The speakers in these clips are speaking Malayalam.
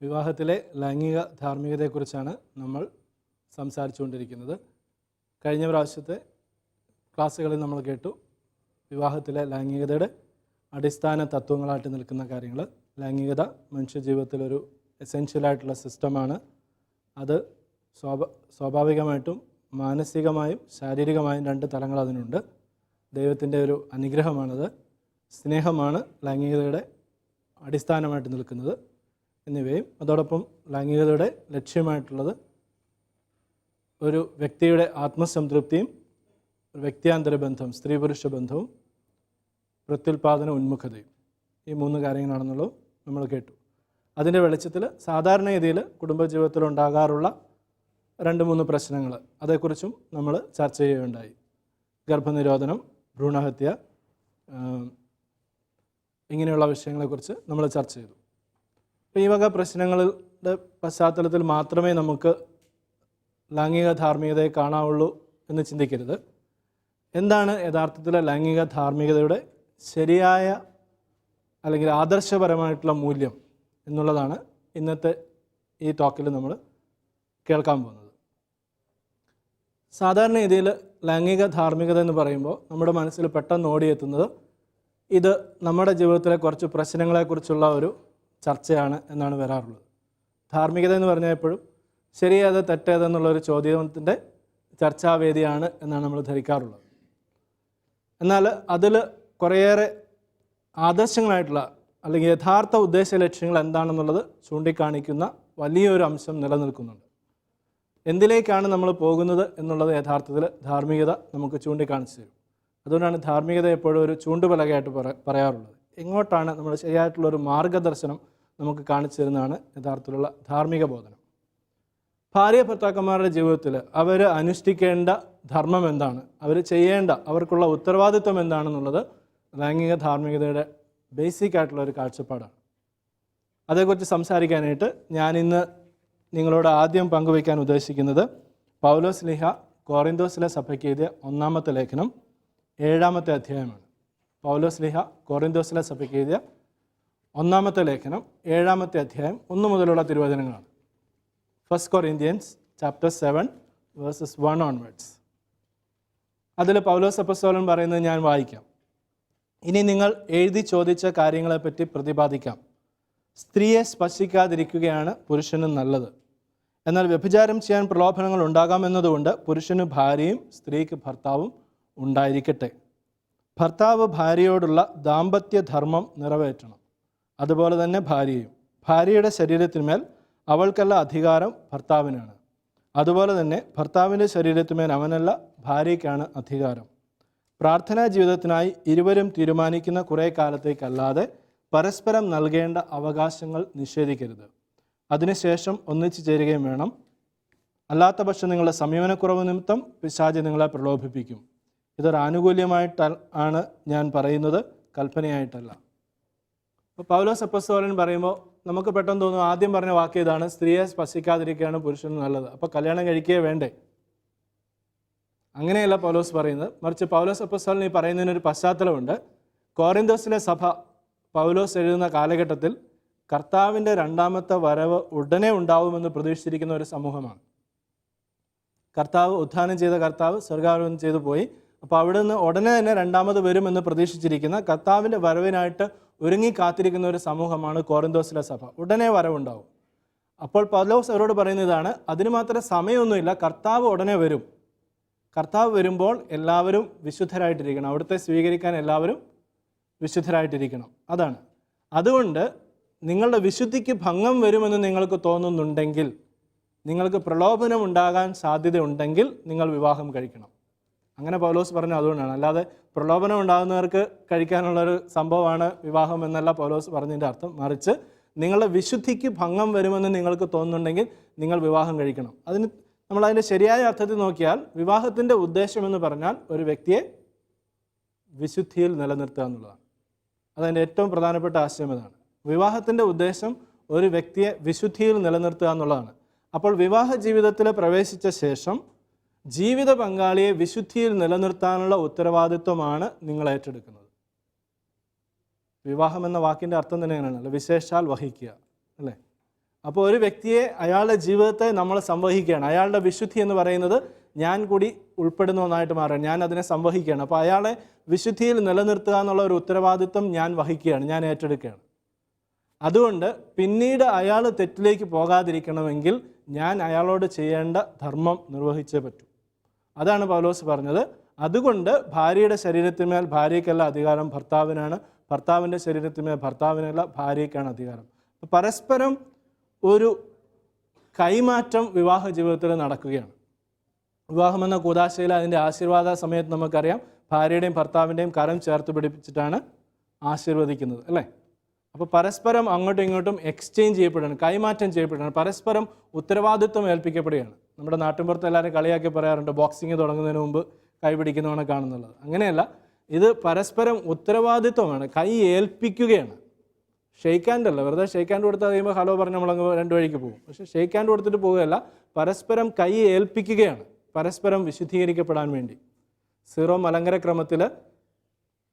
വിവാഹത്തിലെ ലൈംഗിക ധാർമ്മികതയെക്കുറിച്ചാണ് നമ്മൾ സംസാരിച്ചുകൊണ്ടിരിക്കുന്നത്. കഴിഞ്ഞ പ്രാവശ്യത്തെ ക്ലാസ്സുകളിൽ നമ്മൾ കേട്ടു വിവാഹത്തിലെ ലൈംഗികതയുടെ അടിസ്ഥാന തത്വങ്ങളായിട്ട് നിൽക്കുന്ന കാര്യങ്ങൾ. ലൈംഗികത മനുഷ്യജീവിതത്തിലൊരു എസെൻഷ്യലായിട്ടുള്ള സിസ്റ്റമാണ്. അത് സ്വാഭാവികമായിട്ടും മാനസികമായും ശാരീരികമായും രണ്ട് തലങ്ങൾ അതിനുണ്ട്. ദൈവത്തിൻ്റെ ഒരു അനുഗ്രഹമാണത്. സ്നേഹമാണ് ലൈംഗികതയുടെ അടിസ്ഥാനമായിട്ട് നിൽക്കുന്നത് എന്നിവയും, അതോടൊപ്പം ലൈംഗികതയുടെ ലക്ഷ്യമായിട്ടുള്ളത് ഒരു വ്യക്തിയുടെ ആത്മസംതൃപ്തിയും വ്യക്തിയാന്തര ബന്ധം, സ്ത്രീ പുരുഷ ബന്ധവും പ്രത്യുൽപാദന ഉന്മുഖതയും, ഈ മൂന്ന് കാര്യങ്ങളാണെന്നുള്ളത് നമ്മൾ കേട്ടു. അതിൻ്റെ വെളിച്ചത്തിൽ സാധാരണഗതിയിൽ കുടുംബജീവിതത്തിൽ ഉണ്ടാകാറുള്ള 2-3 പ്രശ്നങ്ങൾ, അതേക്കുറിച്ചും നമ്മൾ ചർച്ച ചെയ്യുകയുണ്ടായി. ഗർഭനിരോധനം, ഭ്രൂണഹത്യ, ഇങ്ങനെയുള്ള വിഷയങ്ങളെക്കുറിച്ച് നമ്മൾ ചർച്ച ചെയ്തു. അപ്പോൾ ഈ വക പ്രശ്നങ്ങളുടെ പശ്ചാത്തലത്തിൽ മാത്രമേ നമുക്ക് ലൈംഗിക ധാർമ്മികതയെ കാണാവുള്ളൂ എന്ന് ചിന്തിക്കരുത്. എന്താണ് യഥാർത്ഥത്തിൽ ലൈംഗിക ധാർമ്മികതയുടെ ശരിയായ അല്ലെങ്കിൽ ആദർശപരമായിട്ടുള്ള മൂല്യം എന്നുള്ളതാണ് ഇന്നത്തെ ഈ ടോക്കിൽ നമ്മൾ കേൾക്കാൻ പോകുന്നത്. സാധാരണ രീതിയിൽ ലൈംഗിക ധാർമ്മികത എന്ന് പറയുമ്പോൾ നമ്മുടെ മനസ്സിൽ പെട്ടെന്ന് ഓടിയെത്തുന്നത് ഇത് നമ്മുടെ ജീവിതത്തിലെ കുറച്ച് പ്രശ്നങ്ങളെക്കുറിച്ചുള്ള ഒരു ചർച്ചയാണ് എന്നാണ് വരാറുള്ളത്. ധാർമ്മികത എന്ന് പറഞ്ഞാൽ എപ്പോഴും ശരിയേത് തെറ്റേതെന്നുള്ളൊരു ചോദ്യത്തിൻ്റെ ചർച്ചാവേദിയാണ് എന്നാണ് നമ്മൾ ധരിക്കാറുള്ളത്. എന്നാൽ അതിൽ കുറേയേറെ ആദർശങ്ങളായിട്ടുള്ള അല്ലെങ്കിൽ യഥാർത്ഥ ഉദ്ദേശ ലക്ഷ്യങ്ങൾ എന്താണെന്നുള്ളത് ചൂണ്ടിക്കാണിക്കുന്ന വലിയൊരു അംശം നിലനിൽക്കുന്നുണ്ട്. എന്തിലേക്കാണ് നമ്മൾ പോകുന്നത് എന്നുള്ളത് യഥാർത്ഥത്തിൽ ധാർമ്മികത നമുക്ക് ചൂണ്ടിക്കാണിച്ചു തരും. അതുകൊണ്ടാണ് ധാർമ്മികത എപ്പോഴും ഒരു ചൂണ്ടുപലകയായിട്ട് പറയാറുള്ളത്. എങ്ങോട്ടാണ് നമ്മൾ ശരിയായിട്ടുള്ളൊരു മാർഗദർശനം നമുക്ക് കാണിച്ചു തരുന്നതാണ് യഥാർത്ഥത്തിലുള്ള ധാർമ്മിക ബോധനം. ഭാര്യ ഭർത്താക്കന്മാരുടെ ജീവിതത്തിൽ അവർ അനുഷ്ഠിക്കേണ്ട ധർമ്മം എന്താണ്, അവർ ചെയ്യേണ്ട അവർക്കുള്ള ഉത്തരവാദിത്വം എന്താണെന്നുള്ളത് ലൈംഗിക ധാർമ്മികതയുടെ ബേസിക് ആയിട്ടുള്ള ഒരു കാഴ്ചപ്പാടാണ്. അതേക്കുറിച്ച് സംസാരിക്കാനായിട്ട് ഞാനിന്ന് നിങ്ങളോട് ആദ്യം പങ്കുവയ്ക്കാൻ ഉദ്ദേശിക്കുന്നത് പൗലോസ് ലീഹ കോറിന്തോസിലെ സഭയ്ക്ക് എഴുതിയ 1-ാമത്തെ ലേഖനം 7-ാമത്തെ അധ്യായമാണ്. പൗലോസ് ലീഹ കോറിന്തോസിലെ സഭയ്ക്ക് എഴുതിയ 1-ാമത്തെ ലേഖനം 7-ാമത്തെ അധ്യായം 1 മുതലുള്ള തിരുവചനങ്ങളാണ്. 1 Corinthians chapter 7 verses 1 onwards. അതിൽ പൗലോസ് അപ്പോസ്തലൻ പറയുന്നത് ഞാൻ വായിക്കാം. ഇനി നിങ്ങൾ എഴുതി ചോദിച്ച കാര്യങ്ങളെപ്പറ്റി പ്രതിപാദിക്കാം. സ്ത്രീയെ സ്പർശിക്കാതിരിക്കുകയാണ് പുരുഷന് നല്ലത്. എന്നാൽ വ്യഭിചാരം ചെയ്യാൻ പ്രലോഭനങ്ങൾ ഉണ്ടാകാമെന്നതുകൊണ്ട് പുരുഷന് ഭാര്യയും സ്ത്രീക്ക് ഭർത്താവും ഉണ്ടായിരിക്കട്ടെ. ഭർത്താവ് ഭാര്യയോടുള്ള ദാമ്പത്യധർമ്മം നിറവേറ്റണം. അതുപോലെ തന്നെ ഭാര്യയും. ഭാര്യയുടെ ശരീരത്തിന്മേൽ അവൾക്കല്ല അധികാരം, ഭർത്താവിനാണ്. അതുപോലെ തന്നെ ഭർത്താവിൻ്റെ ശരീരത്തിന്മേൽ അവനല്ല, ഭാര്യയ്ക്കാണ് അധികാരം. പ്രാർത്ഥനാ ജീവിതത്തിനായി ഇരുവരും തീരുമാനിക്കുന്ന കുറേ കാലത്തേക്കല്ലാതെ പരസ്പരം നൽകേണ്ട അവകാശങ്ങൾ നിഷേധിക്കരുത്. അതിനുശേഷം ഒന്നിച്ചു ചേരുകയും വേണം. അല്ലാത്ത പക്ഷം നിങ്ങളുടെ സംയമനക്കുറവ് നിമിത്തം പിശാച് നിങ്ങളെ പ്രലോഭിപ്പിക്കും. ഇതൊരു ആനുകൂല്യമായിട്ടാണ് ഞാൻ പറയുന്നത്, കൽപ്പനയായിട്ടല്ല. അപ്പോൾ പൗലോസ് അപ്പോസ്തലൻ പറയുമ്പോൾ നമുക്ക് പെട്ടെന്ന് തോന്നും, ആദ്യം പറഞ്ഞ വാക്ക് ഇതാണ്, സ്ത്രീയെ സ്പർശിക്കാതിരിക്കുകയാണ് പുരുഷന് നല്ലത്. അപ്പോൾ കല്യാണം കഴിക്കുകയേ വേണ്ടേ? അങ്ങനെയല്ല പൗലോസ് പറയുന്നത്. മറിച്ച് പൗലോസ് അപ്പോസ്തലൻ ഈ പറയുന്നതിനൊരു പശ്ചാത്തലമുണ്ട്. കോറിന്തോസിലെ സഭ പൗലോസ് എഴുതുന്ന കാലഘട്ടത്തിൽ കർത്താവിൻ്റെ 2-ാമത്തെ വരവ് ഉടനെ ഉണ്ടാവുമെന്ന് പ്രതീക്ഷിച്ചിരിക്കുന്ന ഒരു സമൂഹമാണ്. കർത്താവ് ഉത്ഥാനം ചെയ്ത കർത്താവ് സ്വർഗാരോഹണം ചെയ്തു പോയി. അപ്പോൾ അവിടെ നിന്ന് ഉടനെ തന്നെ 2-ാമത് വരുമെന്ന് പ്രതീക്ഷിച്ചിരിക്കുന്ന കർത്താവിൻ്റെ വരവിനായിട്ട് ഒരുങ്ങി കാത്തിരിക്കുന്ന ഒരു സമൂഹമാണ് കോറിന്തോസിലെ സഭ. ഉടനെ വരവുണ്ടാവും. അപ്പോൾ പൗലോസ് അവരോട് പറയുന്നതാണ്, അതിന് മാത്രം സമയമൊന്നുമില്ല, കർത്താവ് ഉടനെ വരും. കർത്താവ് വരുമ്പോൾ എല്ലാവരും വിശുദ്ധരായിട്ടിരിക്കണം. അവിടുത്തെ സ്വീകരിക്കാൻ എല്ലാവരും വിശുദ്ധരായിട്ടിരിക്കണം. അതാണ്. അതുകൊണ്ട് നിങ്ങളുടെ വിശുദ്ധിക്ക് ഭംഗം വരുമെന്ന് നിങ്ങൾക്ക് തോന്നുന്നുണ്ടെങ്കിൽ, നിങ്ങൾക്ക് പ്രലോഭനം ഉണ്ടാകാൻ സാധ്യതയുണ്ടെങ്കിൽ നിങ്ങൾ വിവാഹം കഴിക്കണം. അങ്ങനെ പൗലോസ് പറഞ്ഞു. അതുകൊണ്ടാണ്, അല്ലാതെ പ്രലോഭനം ഉണ്ടാകുന്നവർക്ക് കഴിക്കാനുള്ളൊരു സംഭവമാണ് വിവാഹം എന്നല്ല പൗലോസ് പറഞ്ഞതിൻ്റെ അർത്ഥം. മറിച്ച് നിങ്ങളുടെ വിശുദ്ധിക്ക് ഭംഗം വരുമെന്ന് നിങ്ങൾക്ക് തോന്നുന്നുണ്ടെങ്കിൽ നിങ്ങൾ വിവാഹം കഴിക്കണം. നമ്മളതിൻ്റെ ശരിയായ അർത്ഥത്തിൽ നോക്കിയാൽ വിവാഹത്തിൻ്റെ ഉദ്ദേശം എന്ന് പറഞ്ഞാൽ ഒരു വ്യക്തിയെ വിശുദ്ധിയിൽ നിലനിർത്തുക എന്നുള്ളതാണ്. അതതിൻ്റെ ഏറ്റവും പ്രധാനപ്പെട്ട ആശയം അതാണ്. വിവാഹത്തിൻ്റെ ഉദ്ദേശം ഒരു വ്യക്തിയെ വിശുദ്ധിയിൽ നിലനിർത്തുക എന്നുള്ളതാണ്. അപ്പോൾ വിവാഹ ജീവിതത്തിൽ പ്രവേശിച്ച ശേഷം ജീവിത പങ്കാളിയെ വിശുദ്ധിയിൽ നിലനിർത്താനുള്ള ഉത്തരവാദിത്വമാണ് നിങ്ങൾ ഏറ്റെടുക്കുന്നത്. വിവാഹം എന്ന വാക്കിൻ്റെ അർത്ഥം തന്നെ അങ്ങനെയാണല്ലോ, വിശേഷാൽ വഹിക്കുക, അല്ലേ? അപ്പോൾ ഒരു വ്യക്തിയെ, അയാളുടെ ജീവിതത്തെ നമ്മൾ സംവഹിക്കുകയാണ്. അയാളുടെ വിശുദ്ധി എന്ന് പറയുന്നത് ഞാൻ കൂടി ഉൾപ്പെടുന്ന ഒന്നായിട്ട് മാറുകയാണ്. ഞാൻ അതിനെ സംവഹിക്കുകയാണ്. അപ്പോൾ അയാളെ വിശുദ്ധിയിൽ നിലനിർത്തുക എന്നുള്ള ഒരു ഉത്തരവാദിത്വം ഞാൻ വഹിക്കുകയാണ്, ഞാൻ ഏറ്റെടുക്കുകയാണ്. അതുകൊണ്ട് പിന്നീട് അയാൾ തെറ്റിലേക്ക് പോകാതിരിക്കണമെങ്കിൽ ഞാൻ അയാളോട് ചെയ്യേണ്ട ധർമ്മം നിർവഹിച്ചേ പറ്റൂ. അതാണ് പൗലോസ് പറഞ്ഞത്. അതുകൊണ്ട് ഭാര്യയുടെ ശരീരത്തിന്മേൽ ഭാര്യയ്ക്കല്ല അധികാരം, ഭർത്താവിനാണ്. ഭർത്താവിൻ്റെ ശരീരത്തിന്മേൽ ഭർത്താവിനല്ല, ഭാര്യയ്ക്കാണ് അധികാരം. പരസ്പരം ഒരു കൈമാറ്റം വിവാഹ ജീവിതത്തിൽ നടക്കുകയാണ്. വിവാഹമെന്ന കൂദാശയിൽ അതിൻ്റെ ആശീർവാദ സമയത്ത് നമുക്കറിയാം, ഭാര്യയുടെയും ഭർത്താവിൻ്റെയും കരം ചേർത്ത് പിടിപ്പിച്ചിട്ടാണ് ആശീർവദിക്കുന്നത്, അല്ലേ? അപ്പോൾ പരസ്പരം അങ്ങോട്ടും ഇങ്ങോട്ടും എക്സ്ചേഞ്ച് ചെയ്യപ്പെടുകയാണ്, കൈമാറ്റം ചെയ്യപ്പെടുകയാണ്, പരസ്പരം ഉത്തരവാദിത്വം ഏൽപ്പിക്കപ്പെടുകയാണ്. നമ്മുടെ നാട്ടിൻപുറത്ത് എല്ലാവരും കളിയാക്കി പറയാറുണ്ട്, ബോക്സിങ് തുടങ്ങുന്നതിന് മുമ്പ് കൈ പിടിക്കുന്നവനെ കാണുന്നുള്ളത്. അങ്ങനെയല്ല, ഇത് പരസ്പരം ഉത്തരവാദിത്വമാണ്, കൈ ഏൽപ്പിക്കുകയാണ്. ഷെയ്ക്ക് ഹാൻഡ് അല്ല, വെറുതെ ഷെയ്ക്ക് ഹാൻഡ് കൊടുത്താൽ കഴിയുമ്പോൾ ഹലോ പറഞ്ഞ് നമ്മളങ്ങ് രണ്ട് വഴിക്ക് പോകും. പക്ഷേ ഷെയ്ക്ക് ഹാൻഡ് കൊടുത്തിട്ട് പോവുകയല്ല, പരസ്പരം കൈ ഏൽപ്പിക്കുകയാണ്, പരസ്പരം വിശുദ്ധീകരിക്കപ്പെടാൻ വേണ്ടി. സീറോ മലങ്കര ക്രമത്തിൽ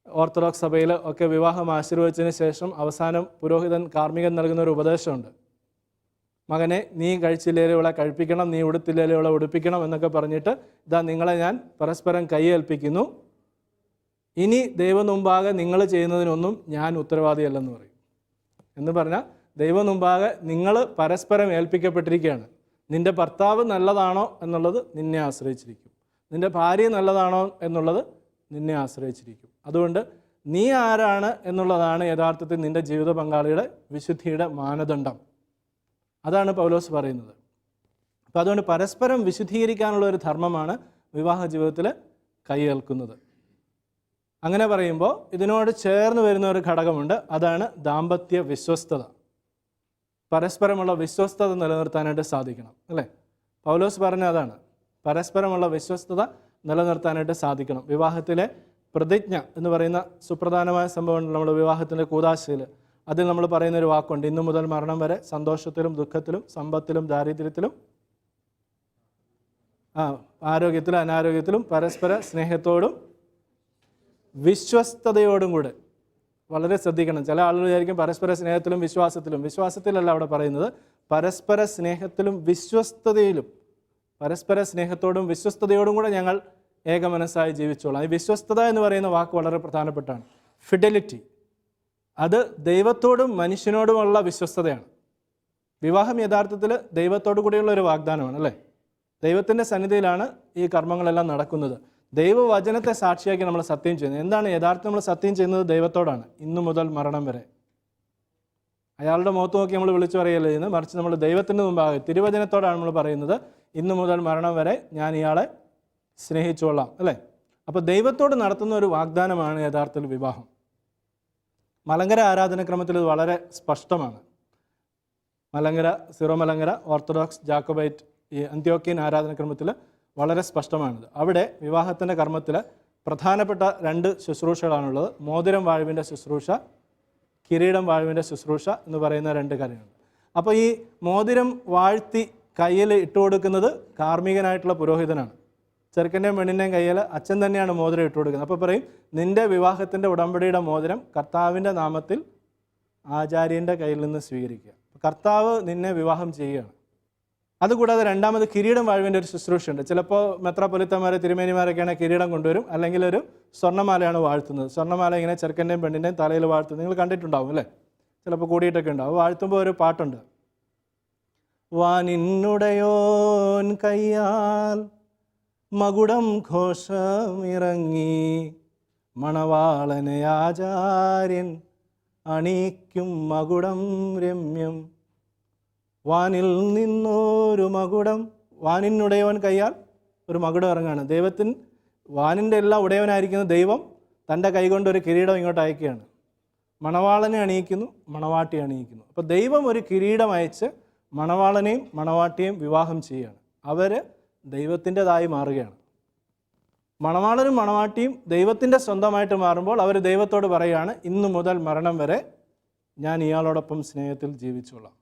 ഓർത്തഡോക്സ് സഭയിൽ ഒക്കെ വിവാഹം ആശീർവദിച്ചതിന് ശേഷം അവസാനം പുരോഹിതൻ കാർമ്മികൻ നൽകുന്ന ഒരു ഉപദേശമുണ്ട്. മകനെ, നീ കഴിച്ചില്ലേലും ഇവളെ കഴിപ്പിക്കണം, നീ ഉടുത്തില്ലേലും ഇവളെ ഉടുപ്പിക്കണം എന്നൊക്കെ പറഞ്ഞിട്ട്, ഇതാ നിങ്ങളെ ഞാൻ പരസ്പരം കൈയേൽപ്പിക്കുന്നു, ഇനി ദൈവം മുമ്പാകെ നിങ്ങൾ ചെയ്യുന്നതിനൊന്നും ഞാൻ ഉത്തരവാദിയല്ലെന്ന് പറയും. എന്ന് പറഞ്ഞാൽ ദൈവം മുമ്പാകെ നിങ്ങൾ പരസ്പരം ഏൽപ്പിക്കപ്പെട്ടിരിക്കുകയാണ്. നിൻ്റെ ഭർത്താവ് നല്ലതാണോ എന്നുള്ളത് നിന്നെ ആശ്രയിച്ചിരിക്കും, നിൻ്റെ ഭാര്യ നല്ലതാണോ എന്നുള്ളത് നിന്നെ ആശ്രയിച്ചിരിക്കും. അതുകൊണ്ട് നീ ആരാണ് എന്നുള്ളതാണ് യഥാർത്ഥത്തിൽ നിൻ്റെ ജീവിത പങ്കാളിയുടെ വിശുദ്ധിയുടെ മാനദണ്ഡം. അതാണ് പൗലോസ് പറയുന്നത്. അപ്പോൾ അതുകൊണ്ട് പരസ്പരം വിശുദ്ധീകരിക്കാനുള്ള ഒരു ധർമ്മമാണ് വിവാഹ ജീവിതത്തിൽ കൈയേൽക്കുന്നത്. അങ്ങനെ പറയുമ്പോൾ ഇതിനോട് ചേർന്ന് വരുന്ന ഒരു ഘടകമുണ്ട്, അതാണ് ദാമ്പത്യ വിശ്വസ്തത. പരസ്പരമുള്ള വിശ്വസ്തത നിലനിർത്താനായിട്ട് സാധിക്കണം, അല്ലേ? പൗലോസ് പറഞ്ഞ അതാണ്, പരസ്പരമുള്ള വിശ്വസ്തത നിലനിർത്താനായിട്ട് സാധിക്കണം. വിവാഹത്തിലെ പ്രതിജ്ഞ എന്ന് പറയുന്ന സുപ്രധാനമായ സംഭവമുണ്ട് നമ്മുടെ വിവാഹത്തിൻ്റെ കൂദാശയിൽ. അതിൽ നമ്മൾ പറയുന്നൊരു വാക്കുണ്ട്, ഇന്നു മുതൽ മരണം വരെ സന്തോഷത്തിലും ദുഃഖത്തിലും സമ്പത്തിലും ദാരിദ്ര്യത്തിലും ആരോഗ്യത്തിലും അനാരോഗ്യത്തിലും പരസ്പര സ്നേഹത്തോടും വിശ്വസ്തയോടും കൂടെ. വളരെ ശ്രദ്ധിക്കണം. ചില ആളുകൾ വിചാരിക്കും പരസ്പര സ്നേഹത്തിലും വിശ്വാസത്തിലും. വിശ്വാസത്തിലല്ല അവിടെ പറയുന്നത്, പരസ്പര സ്നേഹത്തിലും വിശ്വസ്തതയിലും. പരസ്പര സ്നേഹത്തോടും വിശ്വസ്തയോടും കൂടെ ഞങ്ങൾ ഏകമനസ്സായി ജീവിച്ചോളാം. ഈ വിശ്വസ്തത എന്ന് പറയുന്ന വാക്ക് വളരെ പ്രധാനപ്പെട്ടാണ്. ഫിഡലിറ്റി, അത് ദൈവത്തോടും മനുഷ്യനോടുമുള്ള വിശ്വസ്തതയാണ്. വിവാഹം യഥാർത്ഥത്തിൽ ദൈവത്തോടു കൂടിയുള്ള ഒരു വാഗ്ദാനമാണ്, അല്ലേ? ദൈവത്തിൻ്റെ സന്നിധിയിലാണ് ഈ കർമ്മങ്ങളെല്ലാം നടക്കുന്നത്. ദൈവവചനത്തെ സാക്ഷിയാക്കി നമ്മൾ സത്യം ചെയ്യുന്നത്. എന്താണ് യഥാർത്ഥം? നമ്മൾ സത്യം ചെയ്യുന്നത് ദൈവത്തോടാണ്, ഇന്നു മുതൽ മരണം വരെ. അയാളുടെ മുഖത്ത് നോക്കി നമ്മൾ വിളിച്ചു പറയല്ലേ ചെയ്യുന്നത്, മറിച്ച് നമ്മൾ ദൈവത്തിൻ്റെ മുമ്പാകെ തിരുവചനത്തോടാണ് നമ്മൾ പറയുന്നത്, ഇന്നു മുതൽ മരണം വരെ ഞാൻ ഇയാളെ സ്നേഹിച്ചോളാം, അല്ലേ? അപ്പോൾ ദൈവത്തോട് നടത്തുന്ന ഒരു വാഗ്ദാനമാണ് യഥാർത്ഥത്തിൽ വിവാഹം. മലങ്കര ആരാധനക്രമത്തിൽ ഇത് വളരെ സ്പഷ്ടമാണ്. മലങ്കര, സീറോ മലങ്കര, ഓർത്തഡോക്സ്, ജാക്കോബൈറ്റ്, ഈ അന്ത്യോക്യൻ ആരാധനക്രമത്തിൽ വളരെ സ്പഷ്ടമാണിത്. അവിടെ വിവാഹത്തിൻ്റെ കർമ്മത്തിൽ പ്രധാനപ്പെട്ട രണ്ട് ശുശ്രൂഷകളാണുള്ളത്. മോതിരം വാഴുവിൻ്റെ ശുശ്രൂഷ, കിരീടം വാഴുവിൻ്റെ ശുശ്രൂഷ എന്ന് പറയുന്ന രണ്ട് കാര്യങ്ങൾ. അപ്പോൾ ഈ മോതിരം വാഴ്ത്തി കയ്യിൽ ഇട്ട് കൊടുക്കുന്നത് കാർമ്മികനായിട്ടുള്ള പുരോഹിതനാണ്. ചെറുക്കൻ്റെയും പെണ്ണിൻ്റെയും കയ്യിൽ അച്ഛൻ തന്നെയാണ് മോതിരം ഇട്ട് കൊടുക്കുന്നത്. അപ്പോൾ പറയും, നിൻ്റെ വിവാഹത്തിൻ്റെ ഉടമ്പടിയുടെ മോതിരം കർത്താവിൻ്റെ നാമത്തിൽ ആചാര്യൻ്റെ കയ്യിൽ നിന്ന് സ്വീകരിക്കുക. കർത്താവ് നിന്നെ വിവാഹം ചെയ്യുകയാണ്. അതുകൂടാതെ രണ്ടാമത് കിരീടം വാഴുവിൻ്റെ ഒരു ശുശ്രൂഷയുണ്ട്. ചിലപ്പോൾ മെത്രാപ്പൊലിത്തമാരെ, തിരുമേനിമാരൊക്കെയാണ് കിരീടം കൊണ്ടുവരും, അല്ലെങ്കിൽ ഒരു സ്വർണ്ണമാലയാണ് വാഴ്ത്തുന്നത്. സ്വർണ്ണമാല ഇങ്ങനെ ചെറുക്കൻ്റെയും പെണ്ണിൻ്റെയും തലയിൽ വാഴ്ത്തുന്നത് നിങ്ങൾ കണ്ടിട്ടുണ്ടാവും, അല്ലേ? ചിലപ്പോൾ കൂടിയിട്ടൊക്കെ ഉണ്ടാവും. വാഴ്ത്തുമ്പോൾ ഒരു പാട്ടുണ്ട്, വാനിന്നുടയോൻ കയ്യാൽ മകുടം ഘോഷമിറങ്ങി മണവാളനെ ആചാര്യൻ അണിക്കും മകുടം രമ്യം. വാനിൽ നിന്നൊരു മകുടം, വാനിനുടയവൻ കയ്യാൽ ഒരു മകുടം ഇറങ്ങുകയാണ്. ദൈവത്തിന് വാനിൻ്റെ എല്ലാം ഉടയവനായിരിക്കുന്ന ദൈവം തൻ്റെ കൈകൊണ്ടൊരു കിരീടം ഇങ്ങോട്ട് അയക്കുകയാണ്. മണവാളനെ അണിയിക്കുന്നു, മണവാട്ടിയെ അണിയിക്കുന്നു. അപ്പോൾ ദൈവം ഒരു കിരീടം അയച്ച് മണവാളനെയും മണവാട്ടിയെയും വിവാഹം ചെയ്യുകയാണ്. അവർ ദൈവത്തിൻ്റെതായി മാറുകയാണ്. മണവാളനും മണവാട്ടിയും ദൈവത്തിൻ്റെ സ്വന്തമായിട്ട് മാറുമ്പോൾ അവർ ദൈവത്തോട് പറയുകയാണ്, ഇന്നു മുതൽ മരണം വരെ ഞാൻ ഇയാളോടൊപ്പം സ്നേഹത്തിൽ ജീവിച്ചോളാം.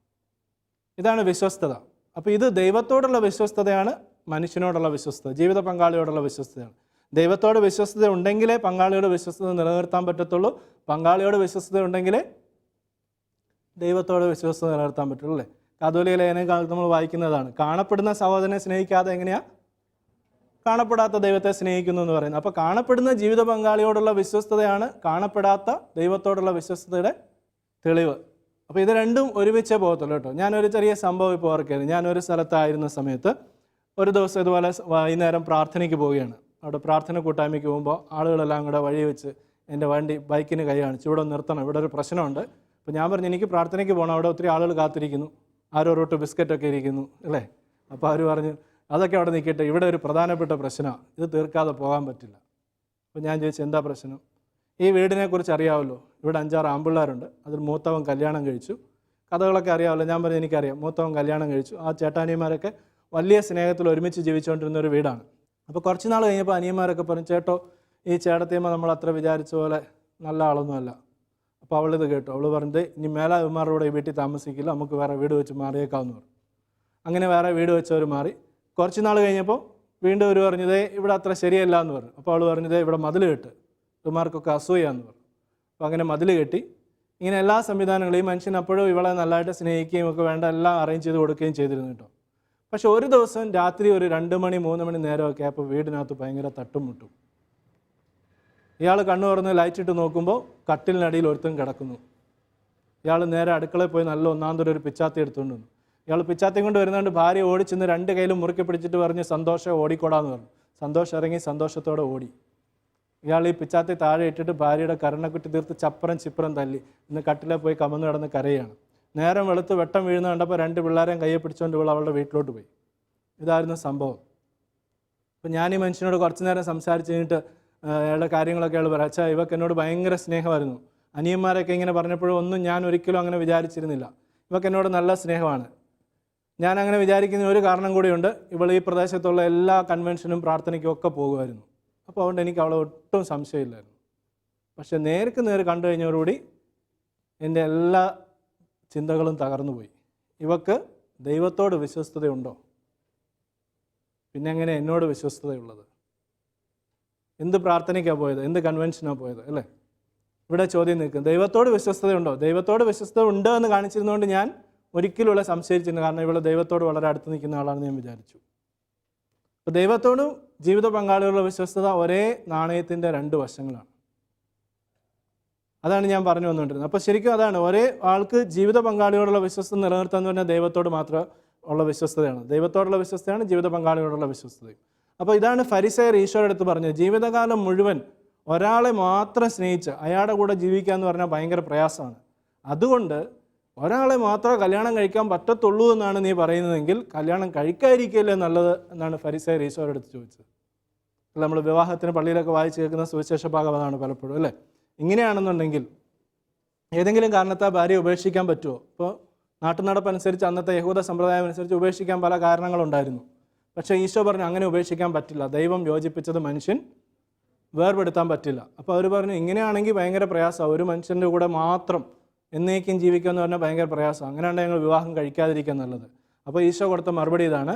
ഇതാണ് വിശ്വസ്തത. അപ്പോൾ ഇത് ദൈവത്തോടുള്ള വിശ്വസ്തതയാണ്, മനുഷ്യനോടുള്ള വിശ്വസ്തത, ജീവിത പങ്കാളിയോടുള്ള വിശ്വസ്തതയാണ്. ദൈവത്തോട് വിശ്വസ്തത ഉണ്ടെങ്കിലേ പങ്കാളിയോട് വിശ്വസ്തത നിലനിർത്താൻ പറ്റത്തുള്ളൂ. പങ്കാളിയോട് വിശ്വസ്തത ഉണ്ടെങ്കിലേ ദൈവത്തോട് വിശ്വസ്തത നിലനിർത്താൻ പറ്റുള്ളൂ, അല്ലേ? കാതോലിക ലേഖനകാലത്ത് നമ്മൾ വായിക്കുന്നതാണ്. കാണപ്പെടുന്ന സഹോദരനെ സ്നേഹിക്കാതെ എങ്ങനെയാ കാണപ്പെടാത്ത ദൈവത്തെ സ്നേഹിക്കുന്നു എന്ന് പറയുന്നത്. അപ്പോൾ കാണപ്പെടുന്ന ജീവിത പങ്കാളിയോടുള്ള വിശ്വസ്തതയാണ് കാണപ്പെടാത്ത ദൈവത്തോടുള്ള വിശ്വസ്തതയുടെ തെളിവ്. അപ്പോൾ ഇത് രണ്ടും ഒരുമിച്ചേ പോകത്തുള്ളൂ കേട്ടോ. ഞാനൊരു ചെറിയ സംഭവം ഇപ്പോൾ ഓർക്കുകയായിരുന്നു. ഞാനൊരു സ്ഥലത്തായിരുന്ന സമയത്ത് ഒരു ദിവസം ഇതുപോലെ വൈകുന്നേരം പ്രാർത്ഥനയ്ക്ക് പോവുകയാണ്. അവിടെ പ്രാർത്ഥന കൂട്ടായ്മയ്ക്ക് പോകുമ്പോൾ ആളുകളെല്ലാം കൂടെ വഴി വെച്ച് എൻ്റെ ബൈക്കിന് കൈ കാണിച്ചു, ഇവിടെ നിർത്തണം, ഇവിടെ ഒരു പ്രശ്നമുണ്ട്. അപ്പോൾ ഞാൻ പറഞ്ഞു എനിക്ക് പ്രാർത്ഥനയ്ക്ക് പോകണം, അവിടെ ഒത്തിരി ആളുകൾ കാത്തിരിക്കുന്നു, ആരോ റൂട്ട് ബിസ്ക്കറ്റൊക്കെ ഇരിക്കുന്നു അല്ലേ. അപ്പോൾ അവർ പറഞ്ഞു അതൊക്കെ അവിടെ നിൽക്കട്ടെ, ഇവിടെ ഒരു പ്രധാനപ്പെട്ട പ്രശ്നമാണ്, ഇത് തീർക്കാതെ പോകാൻ പറ്റില്ല. അപ്പോൾ ഞാൻ ചോദിച്ചു എന്താ പ്രശ്നം? ഈ വീടിനെക്കുറിച്ച് അറിയാമല്ലോ, ഇവിടെ 5-6 ആമ്പിള്ളേരുണ്ട്, അതിൽ മൂത്തവൻ കല്യാണം കഴിച്ചു, കഥകളൊക്കെ അറിയാമല്ലോ. ഞാൻ പറഞ്ഞു എനിക്കറിയാം, മൂത്തവൻ കല്യാണം കഴിച്ചു, ആ ചേട്ടാനിയന്മാരൊക്കെ വലിയ സ്നേഹത്തിൽ ഒരുമിച്ച് ജീവിച്ചുകൊണ്ടിരുന്ന ഒരു വീടാണ്. അപ്പോൾ കുറച്ച് നാൾ കഴിഞ്ഞപ്പോൾ അനിയന്മാരൊക്കെ പറഞ്ഞു ചേട്ടോ ഈ ചേട്ടത്തിയമ്മ നമ്മൾ അത്ര വിചാരിച്ച പോലെ നല്ല ആളൊന്നുമല്ല. അപ്പോൾ അവളിത് കേട്ടു. അവൾ പറഞ്ഞത് ഇനി മേലെ ഇവന്മാരുടെ ഈ വീട്ടിൽ താമസിക്കില്ല, നമുക്ക് വേറെ വീട് വെച്ച് മാറിയേക്കാമെന്ന് പറഞ്ഞു. അങ്ങനെ വേറെ വീട് വെച്ചവർ മാറി. കുറച്ച് നാൾ കഴിഞ്ഞപ്പോൾ വീണ്ടും ഒരു പറഞ്ഞതേ ഇവിടെ അത്ര ശരിയല്ല എന്ന് പറഞ്ഞു. അപ്പോൾ അവൾ പറഞ്ഞതേ ഇവിടെ മതിൽ കെട്ട്, ഇവന്മാർക്കൊക്കെ അസൂയാന്ന് പറഞ്ഞു. അപ്പോൾ അങ്ങനെ മതിൽ കെട്ടി. ഇങ്ങനെ എല്ലാ സംവിധാനങ്ങളും ഈ മനുഷ്യൻ അപ്പോഴും ഇവളെ നല്ലതായിട്ട് സ്നേഹിക്കുകയും ഒക്കെ വേണ്ട എല്ലാം അറേഞ്ച് ചെയ്ത് കൊടുക്കുകയും ചെയ്തിരുന്നു കേട്ടോ. പക്ഷെ ഒരു ദിവസം രാത്രി ഒരു 2 മണി 3 മണി നേരമൊക്കെ അപ്പോൾ വീടിനകത്ത് ഭയങ്കര തട്ടും മുട്ടും. ഇയാൾ കണ്ണു തുറന്ന് ലൈറ്റിട്ട് നോക്കുമ്പോൾ കട്ടിലിനടിയിൽ ഒരുത്തൻ കിടക്കുന്നു. ഇയാൾ നേരെ അടുക്കളയിൽ പോയി നല്ല ഒന്നാന്തരം ഒരു പിച്ചാത്തി എടുത്തുകൊണ്ട് വന്നു. ഇയാൾ പിച്ചാത്തി കൊണ്ട് വരുന്നതുകൊണ്ട് ഭാര്യ ഓടിച്ചെന്ന് 2 കൈയിലും മുറുക്കി പിടിച്ചിട്ട് പറഞ്ഞ് സന്തോഷം ഓടിക്കോടാന്ന് പറഞ്ഞു. സന്തോഷം ഇറങ്ങി സന്തോഷത്തോടെ ഓടി. ഇയാൾ ഈ പിച്ചാത്തി താഴെ ഇട്ടിട്ട് ഭാര്യയുടെ കരണക്കുറ്റി തീർത്ത് ചപ്പരം ചിപ്പരം തല്ലി ഇന്ന് കട്ടിലെ പോയി കമന്ന് കിടന്ന് കരയാണ്. നേരം വെളുത്ത് വെട്ടം വീഴുന്ന കണ്ടപ്പോൾ 2 പിള്ളേരെയും കയ്യെ പിടിച്ചുകൊണ്ട് ഇവൾ അവളുടെ വീട്ടിലോട്ട് പോയി. ഇതായിരുന്നു സംഭവം. അപ്പം ഞാൻ ഈ മനുഷ്യനോട് കുറച്ച് നേരം സംസാരിച്ച് കഴിഞ്ഞിട്ട് അയാളുടെ കാര്യങ്ങളൊക്കെ അയാൾ പറയാം, അച്ഛാ ഇവക്ക് എന്നോട് ഭയങ്കര സ്നേഹമായിരുന്നു, അനിയന്മാരൊക്കെ ഇങ്ങനെ പറഞ്ഞപ്പോഴും ഒന്നും ഞാൻ ഒരിക്കലും അങ്ങനെ വിചാരിച്ചിരുന്നില്ല, ഇവക്ക് എന്നോട് നല്ല സ്നേഹമാണ്. ഞാൻ അങ്ങനെ വിചാരിക്കുന്ന ഒരു കാരണം കൂടിയുണ്ട്, ഇവൾ ഈ പ്രദേശത്തുള്ള എല്ലാ കൺവെൻഷനും പ്രാർത്ഥനയ്ക്കും ഒക്കെ പോകുമായിരുന്നു. അപ്പോൾ അതുകൊണ്ട് എനിക്ക് അവളെ ഒട്ടും സംശയമില്ലായിരുന്നു. പക്ഷെ നേർക്ക് നേർ കണ്ടു കഴിഞ്ഞതോടുകൂടി എൻ്റെ എല്ലാ ചിന്തകളും തകർന്നു പോയി. ഇവക്ക് ദൈവത്തോട് വിശ്വസ്തതയുണ്ടോ? പിന്നെ എങ്ങനെ എന്നോട് വിശ്വസ്തതയുള്ളത്? എന്ത് പ്രാർത്ഥനയ്ക്കാണ് പോയത്, എന്ത് കൺവെൻഷനാണ് പോയത് അല്ലേ? ഇവിടെ ചോദ്യം നിൽക്കും, ദൈവത്തോട് വിശ്വസ്തതയുണ്ടോ? ദൈവത്തോട് വിശ്വസ്തത ഉണ്ട് എന്ന് കാണിച്ചിരുന്നതുകൊണ്ട് ഞാൻ ഒരിക്കലും ഇവിടെ സംശയിച്ചിരുന്നു, കാരണം ഇവിടെ ദൈവത്തോട് വളരെ അടുത്ത് നിൽക്കുന്ന ആളാണെന്ന് ഞാൻ വിചാരിച്ചു. അപ്പോൾ ദൈവത്തോടും ജീവിത പങ്കാളികളുടെ വിശ്വസ്തത ഒരേ നാണയത്തിൻ്റെ 2 വശങ്ങളാണ്. അതാണ് ഞാൻ പറഞ്ഞു വന്നുകൊണ്ടിരുന്നത്. അപ്പോൾ ശരിക്കും അതാണ്, ഒരേ ആൾക്ക് ജീവിത പങ്കാളിയോടുള്ള വിശ്വസ്തത നിലനിർത്തുക എന്ന് പറഞ്ഞാൽ ദൈവത്തോട് മാത്രം ഉള്ള വിശ്വസ്തതയാണ്. ദൈവത്തോടുള്ള വിശ്വസ്തയാണ് ജീവിത പങ്കാളിയോടുള്ള വിശ്വസ്തതയും. അപ്പോൾ ഇതാണ് ഫരിസയർ ഈശോയുടെ അടുത്ത് പറഞ്ഞത്. ജീവിതകാലം മുഴുവൻ ഒരാളെ മാത്രം സ്നേഹിച്ച് അയാളുടെ കൂടെ ജീവിക്കുക എന്ന് പറഞ്ഞാൽ ഭയങ്കര പ്രയാസമാണ്. അതുകൊണ്ട് ഒരാളെ മാത്രമേ കല്യാണം കഴിക്കാൻ പറ്റത്തുള്ളൂ എന്നാണ് നീ പറയുന്നതെങ്കിൽ കല്യാണം കഴിക്കാതിരിക്കുകയല്ലേ നല്ലത് എന്നാണ് ഫരിസയർ ഈശോയുടെ അടുത്ത് ചോദിച്ചത്. നമ്മൾ വിവാഹത്തിന് പള്ളിയിലൊക്കെ വായിച്ച് കേൾക്കുന്ന സുവിശേഷ ഭാഗം അതാണ് പലപ്പോഴും അല്ലേ. ഇങ്ങനെയാണെന്നുണ്ടെങ്കിൽ ഏതെങ്കിലും കാരണത്താൽ ഭാര്യയെ ഉപേക്ഷിക്കാൻ പറ്റുമോ? ഇപ്പോൾ നാട്ടുനടപ്പനുസരിച്ച് അന്നത്തെ യഹൂദ സമ്പ്രദായം അനുസരിച്ച് ഉപേക്ഷിക്കാൻ പല കാരണങ്ങളുണ്ടായിരുന്നു. പക്ഷേ ഈശോ പറഞ്ഞു അങ്ങനെ ഉപേക്ഷിക്കാൻ പറ്റില്ല, ദൈവം യോജിപ്പിച്ചത് മനുഷ്യൻ വേർപെടുത്താൻ പറ്റില്ല. അപ്പോൾ അവർ പറഞ്ഞു ഇങ്ങനെയാണെങ്കിൽ ഭയങ്കര പ്രയാസമാണ്, ഒരു മനുഷ്യൻ്റെ കൂടെ മാത്രം എന്നേക്കും ജീവിക്കുക എന്ന് പറഞ്ഞാൽ ഭയങ്കര പ്രയാസം, അങ്ങനെയാണെങ്കിൽ ഞങ്ങൾ വിവാഹം കഴിക്കാതിരിക്കാൻ നല്ലത്. അപ്പോൾ ഈശോ കൊടുത്ത മറുപടി ഇതാണ്,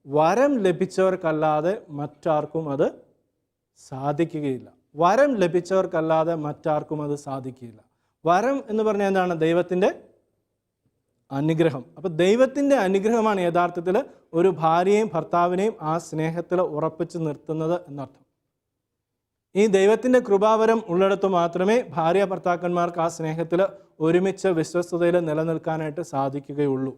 വരം ലഭിച്ചവർക്കല്ലാതെ മറ്റാർക്കും അത് സാധിക്കുകയില്ല. വരം ലഭിച്ചവർക്കല്ലാതെ മറ്റാർക്കും അത് സാധിക്കുകയില്ല. വരം എന്ന് പറഞ്ഞാൽ എന്താണ്? ദൈവത്തിൻ്റെ അനുഗ്രഹം. അപ്പോൾ ദൈവത്തിൻ്റെ അനുഗ്രഹമാണ് യഥാർത്ഥത്തിൽ ഒരു ഭാര്യയെയും ഭർത്താവിനെയും ആ സ്നേഹത്തിൽ ഉറപ്പിച്ച് നിർത്തുന്നത് എന്നർത്ഥം. ഈ ദൈവത്തിൻ്റെ കൃപാവരം ഉള്ളിടത്ത് മാത്രമേ ഭാര്യ ഭർത്താക്കന്മാർക്ക് ആ സ്നേഹത്തിൽ ഒരുമിച്ച് വിശ്വസ്തതയിൽ നിലനിൽക്കാനായിട്ട് സാധിക്കുകയുള്ളൂ.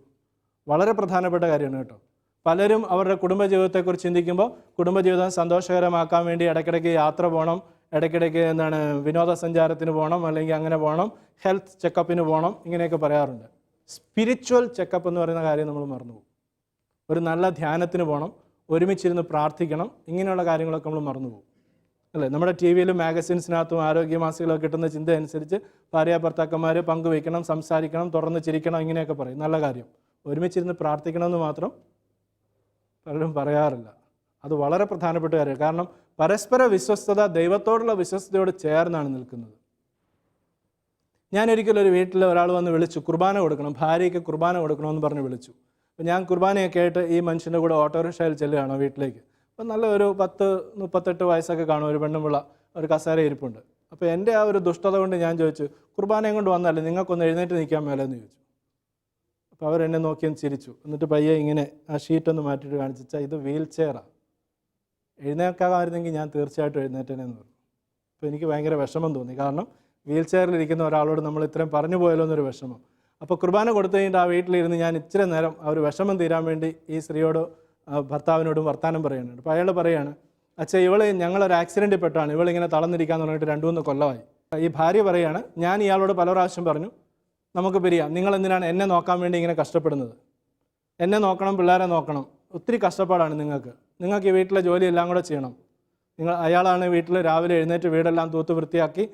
വളരെ പ്രധാനപ്പെട്ട കാര്യമാണ് കേട്ടോ. പലരും അവരുടെ കുടുംബജീവിതത്തെക്കുറിച്ച് ചിന്തിക്കുമ്പോൾ കുടുംബജീവിതം സന്തോഷകരമാക്കാൻ വേണ്ടി ഇടയ്ക്കിടയ്ക്ക് യാത്ര പോകണം, ഇടയ്ക്കിടയ്ക്ക് വിനോദസഞ്ചാരത്തിന് പോകണം, അല്ലെങ്കിൽ അങ്ങനെ പോകണം, ഹെൽത്ത് ചെക്കപ്പിന് പോകണം, ഇങ്ങനെയൊക്കെ പറയാറുണ്ട്. സ്പിരിച്വൽ ചെക്കപ്പ് എന്ന് പറയുന്ന കാര്യം നമ്മൾ മറന്നുപോകും. ഒരു നല്ല ധ്യാനത്തിന് പോകണം, ഒരുമിച്ചിരുന്ന് പ്രാർത്ഥിക്കണം, ഇങ്ങനെയുള്ള കാര്യങ്ങളൊക്കെ നമ്മൾ മറന്നുപോകും അല്ലേ. നമ്മുടെ ടി വിയിലും മാഗസിൻസിനകത്തും ആരോഗ്യമാസികളൊക്കെ കിട്ടുന്ന ചിന്ത അനുസരിച്ച് ഭാര്യ ഭർത്താക്കന്മാർ പങ്കുവയ്ക്കണം, സംസാരിക്കണം, തുറന്ന് ചിരിക്കണം, ഇങ്ങനെയൊക്കെ പറയും. നല്ല കാര്യം. ഒരുമിച്ചിരുന്ന് പ്രാർത്ഥിക്കണമെന്ന് മാത്രം പലരും പറയാറില്ല. അത് വളരെ പ്രധാനപ്പെട്ട കാര്യമാണ്. കാരണം പരസ്പര വിശ്വസ്തത ദൈവത്തോടുള്ള വിശ്വസ്തയോട് ചേർന്നാണ് നിൽക്കുന്നത്. ഞാനൊരിക്കലും ഒരു വീട്ടിൽ ഒരാൾ വന്ന് വിളിച്ചു, കുർബാന കൊടുക്കണം, ഭാര്യയ്ക്ക് കുർബാന കൊടുക്കണമെന്ന് പറഞ്ഞ് വിളിച്ചു. അപ്പോൾ ഞാൻ കുർബാനയൊക്കെ ആയിട്ട് ഈ മനുഷ്യൻ്റെ കൂടെ ഓട്ടോറിക്ഷയിൽ ചെല്ലുകയാണ് വീട്ടിലേക്ക്. അപ്പം നല്ല ഒരു 10-38 വയസ്സൊക്കെ കാണും, ഒരു പെണ്ണുമുള്ള ഒരു കസേര ഇരിപ്പുണ്ട്. അപ്പോൾ എൻ്റെ ആ ഒരു ദുഷ്ടത കൊണ്ട് ഞാൻ ചോദിച്ചു, കുർബാനയും കൊണ്ട് വന്നല്ലേ, നിങ്ങൾക്കൊന്ന് എഴുന്നേറ്റ് നിൽക്കാൻ മേലെന്ന് ചോദിച്ചു. അപ്പോൾ അവരെന്നെ നോക്കിയൊന്ന് ചിരിച്ചു. എന്നിട്ട് പയ്യെ ഇങ്ങനെ ആ ഷീറ്റൊന്ന് മാറ്റിയിട്ട് കാണിച്ചാൽ ഇത് വീൽ ചെയറാണ്, എഴുന്നേൽക്കാമായിരുന്നെങ്കിൽ ഞാൻ തീർച്ചയായിട്ടും എഴുന്നേറ്റേനെന്ന് പറഞ്ഞു. അപ്പോൾ എനിക്ക് ഭയങ്കര വിഷമം തോന്നി. കാരണം വീൽ ചെയറിലിരിക്കുന്ന ഒരാളോട് നമ്മൾ ഇത്രയും പറഞ്ഞു പോയല്ലോ എന്നൊരു വിഷമം. അപ്പോൾ കുർബാന കൊടുത്തു കഴിഞ്ഞിട്ട് ആ വീട്ടിലിരുന്ന് ഞാൻ ഇച്ചിരി നേരം ആ ഒരു വിഷമം തീരാൻ വേണ്ടി ഈ സ്ത്രീയോട് ഭർത്താവിനോടും വർത്താനം പറയുന്നുണ്ട്. അപ്പോൾ അയാൾ പറയുകയാണ്, അച്ഛാ ഞങ്ങളൊരു ആക്സിഡൻറ്റിൽ പെട്ടാണ്, ഇവളിങ്ങനെ തളർന്നിരിക്കാന്ന് പറഞ്ഞിട്ട് 2-3 കൊല്ലമായി. ഈ ഭാര്യ പറയുകയാണ്, ഞാൻ ഇയാളോട് പല പ്രാവശ്യം പറഞ്ഞു നമുക്ക് പിരിയാം, നിങ്ങൾ എന്തിനാണ് എന്നെ നോക്കാൻ വേണ്ടി ഇങ്ങനെ കഷ്ടപ്പെടുന്നത്, എന്നെ നോക്കണം, പിള്ളേരെ നോക്കണം, ഒത്തിരി കഷ്ടപ്പാടാണ് നിങ്ങൾക്ക് ഈ വീട്ടിലെ ജോലി എല്ലാം കൂടെ ചെയ്യണം. അയാളാണ് വീട്ടിൽ രാവിലെ എഴുന്നേറ്റ് വീടെല്ലാം തൂത്ത് വൃത്തിയാക്കി